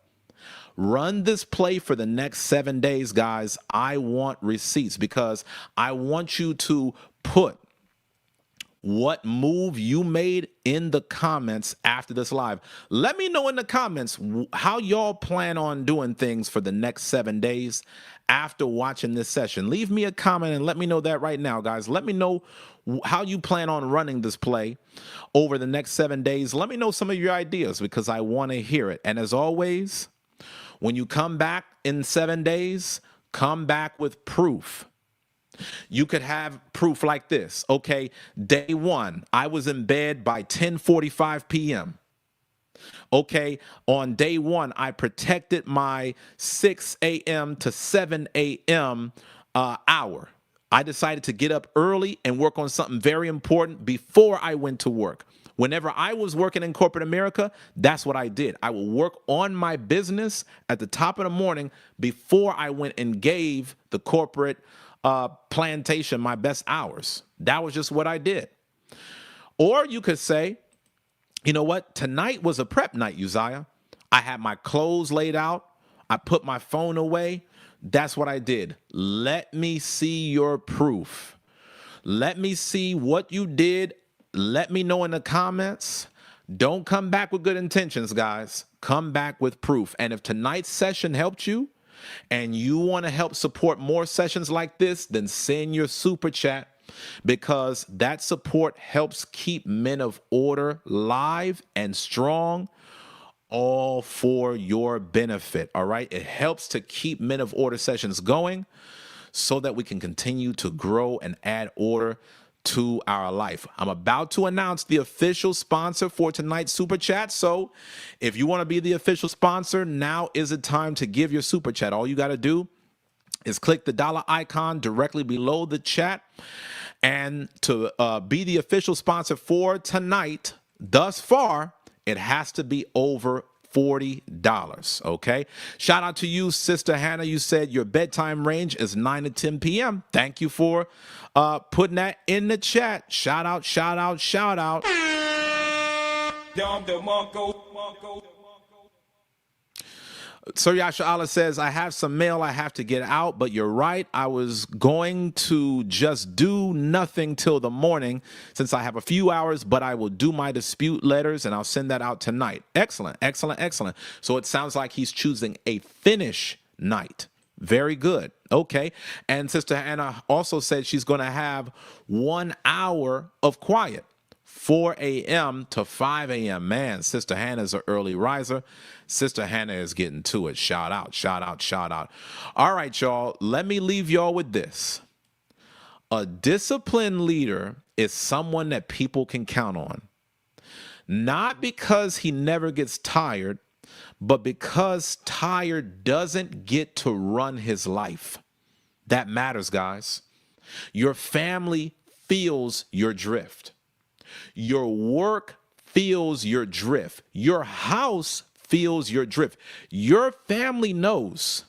Run this play for the next 7 days, guys. I want receipts because I want you to put what move you made in the comments after this live. Let me know in the comments how y'all plan on doing things for the next 7 days after watching this session. Leave me a comment and let me know that right now, guys. Let me know how you plan on running this play over the next 7 days. Let me know some of your ideas because I want to hear it. And as always, when you come back in 7 days, come back with proof. You could have proof like this. Okay, day 1, I was in bed by 10:45 p.m. Okay, on day 1, I protected my 6 a.m. to 7 a.m. Hour. I decided to get up early and work on something very important before I went to work. Whenever I was working in corporate America, that's what I did. I would work on my business at the top of the morning before I went and gave the corporate plantation my best hours. That was just what I did. Or you could say, you know what? Tonight was a prep night, Uzziah. I had my clothes laid out. I put my phone away. That's what I did. Let me see your proof. Let me see what you did. Let me know in the comments. Don't come back with good intentions, guys. Come back with proof. And if tonight's session helped you and you want to help support more sessions like this, then send your super chat, because that support helps keep Men of Order live and strong, all for your benefit. All right. It helps to keep Men of Order sessions going so that we can continue to grow and add order to our life. I'm about to announce the official sponsor for tonight's super chat. So if you want to be the official sponsor, now is the time to give your super chat. All you got to do is click the dollar icon directly below the chat. And to be the official sponsor for tonight, thus far, it has to be over $40. Okay. Shout out to you, Sister Hannah. You said your bedtime range is 9 to 10 p.m. Thank you for putting that in the chat. Shout out, shout out, shout out. Sir Yasha Allah says, I have some mail I have to get out, but you're right. I was going to just do nothing till the morning since I have a few hours, but I will do my dispute letters and I'll send that out tonight. Excellent, excellent, excellent. So it sounds like he's choosing a finish night. Very good. Okay. And Sister Anna also said she's going to have 1 hour of quiet. 4 a.m. to 5 a.m. Man, Sister Hannah's an early riser. Sister Hannah is getting to it. Shout out, shout out, shout out. All right, y'all. Let me leave y'all with this. A disciplined leader is someone that people can count on. Not because he never gets tired, but because tired doesn't get to run his life. That matters, guys. Your family feels your drift. Your work feels your drift. Your house feels your drift. Your family knows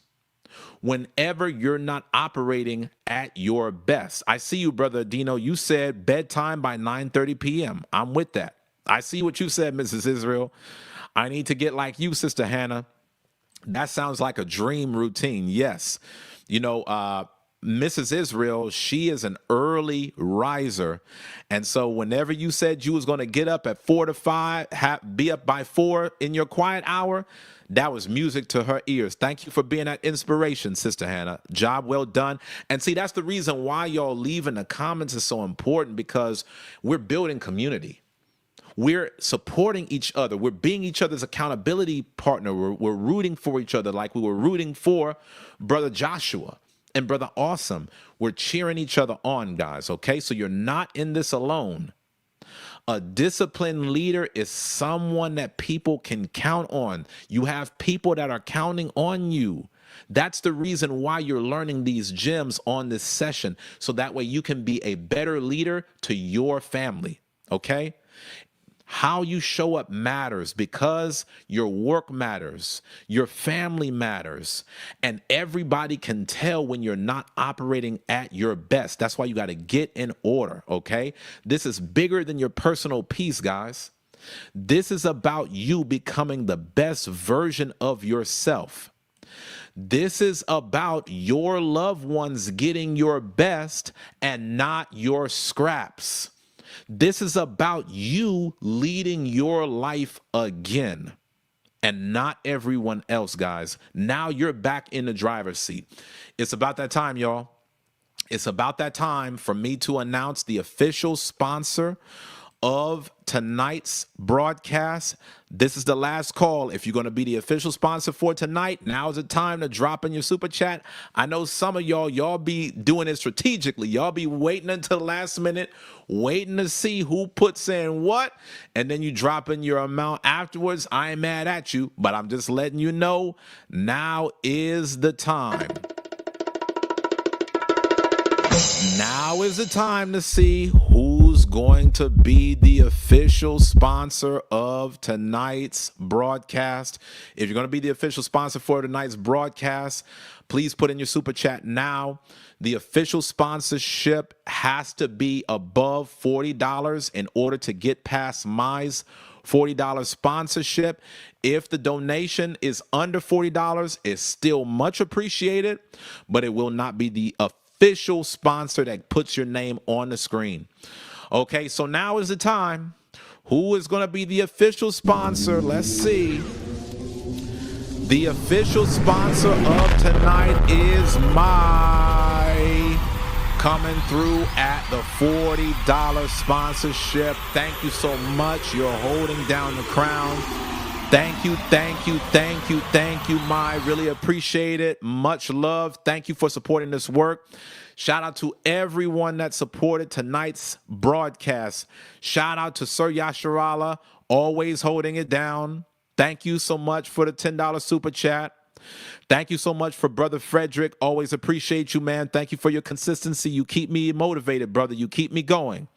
whenever you're not operating at your best. I see you, Brother Dino. You said bedtime by 9:30 p.m. I'm with that. I see what you said, Mrs. Israel. I need to get like you, Sister Hannah. That sounds like a dream routine. Yes. You know, Mrs. Israel, she is an early riser. And so whenever you said you was going to get up at 4 to 5, be up by 4 in your quiet hour, that was music to her ears. Thank you for being that inspiration, Sister Hannah. Job well done. And see, that's the reason why y'all leaving the comments is so important, because we're building community. We're supporting each other. We're being each other's accountability partner. We're rooting for each other like we were rooting for Brother Joshua and Brother Awesome. We're cheering each other on, guys, okay? So you're not in this alone. A disciplined leader is someone that people can count on. You have people that are counting on you. That's the reason why you're learning these gems on this session, so that way you can be a better leader to your family, okay? How you show up matters, because your work matters, your family matters, and everybody can tell when you're not operating at your best. That's why you got to get in order, okay? This is bigger than your personal peace, guys. This is about you becoming the best version of yourself. This is about your loved ones getting your best and not your scraps. This is about you leading your life again and not everyone else, guys. Now you're back in the driver's seat. It's about that time, y'all. It's about that time for me to announce the official sponsor of tonight's broadcast. This is the last call. If you're going to be the official sponsor for tonight, now is the time to drop in your super chat. I know some of y'all be doing it strategically. Y'all be waiting until the last minute, waiting to see who puts in what, and then you drop in your amount afterwards. I ain't mad at you, but I'm just letting you know now is the time. Now is the time to see who's going to be the official sponsor of tonight's broadcast. If you're going to be the official sponsor for tonight's broadcast, please put in your super chat now. The official sponsorship has to be above $40 in order to get past Mize $40 sponsorship. If the donation is under $40, it's still much appreciated, but it will not be the official sponsor that puts your name on the screen. Okay, so now is the time. Who is going to be the official sponsor? Let's see. The official sponsor of tonight is coming through at the $40 sponsorship. Thank you so much. You're holding down the crown. Thank you, thank you, thank you, thank you, Really appreciate it. Much love. Thank you for supporting this work. Shout out to everyone that supported tonight's broadcast. Shout out to Sir Yasharala, always holding it down. Thank you so much for the $10 super chat. Thank you so much for Brother Frederick. Always appreciate you, man. Thank you for your consistency. You keep me motivated, brother. You keep me going.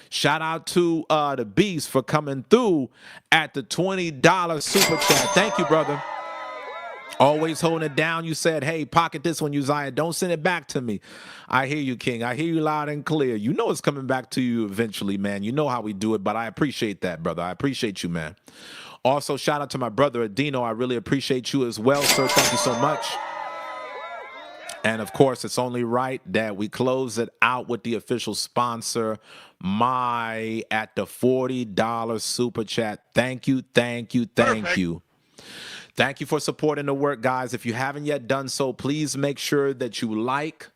Shout out to the Beast for coming through at the $20 super chat. Thank you, brother. Always holding it down. You said, hey, pocket this one, Uzziah. Don't send it back to me. I hear you, King. I hear you loud and clear. You know it's coming back to you eventually, man. You know how we do it, but I appreciate that, brother. I appreciate you, man. Also, shout out to my brother, Adino. I really appreciate you as well, sir. Thank you so much. And, of course, it's only right that we close it out with the official sponsor, at the $40 super chat. Thank you, thank you, thank you. Thank you for supporting the work, guys. If you haven't yet done so, please make sure that you like,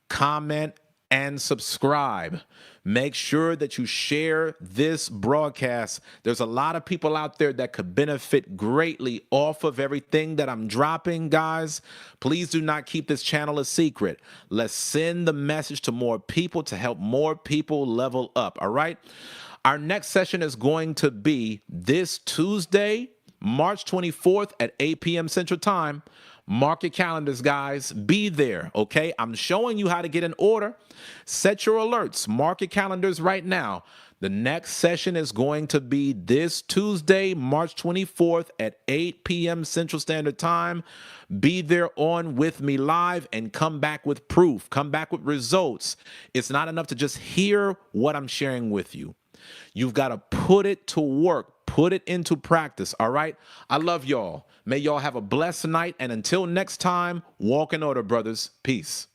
comment, and subscribe. Make sure that you share this broadcast. There's a lot of people out there that could benefit greatly off of everything that I'm dropping, guys. Please do not keep this channel a secret. Let's send the message to more people to help more people level up, all right? Our next session is going to be this Tuesday, March 24th at 8 p.m. Central Time. Mark your calendars, guys. Be there, okay? I'm showing you how to get in order. Set your alerts. Mark your calendars right now. The next session is going to be this Tuesday, March 24th at 8 p.m. Central Standard Time. Be there on with me live and come back with proof. Come back with results. It's not enough to just hear what I'm sharing with you. You've got to put it to work. Put it into practice, all right? I love y'all. May y'all have a blessed night. And until next time, walk in order, brothers. Peace.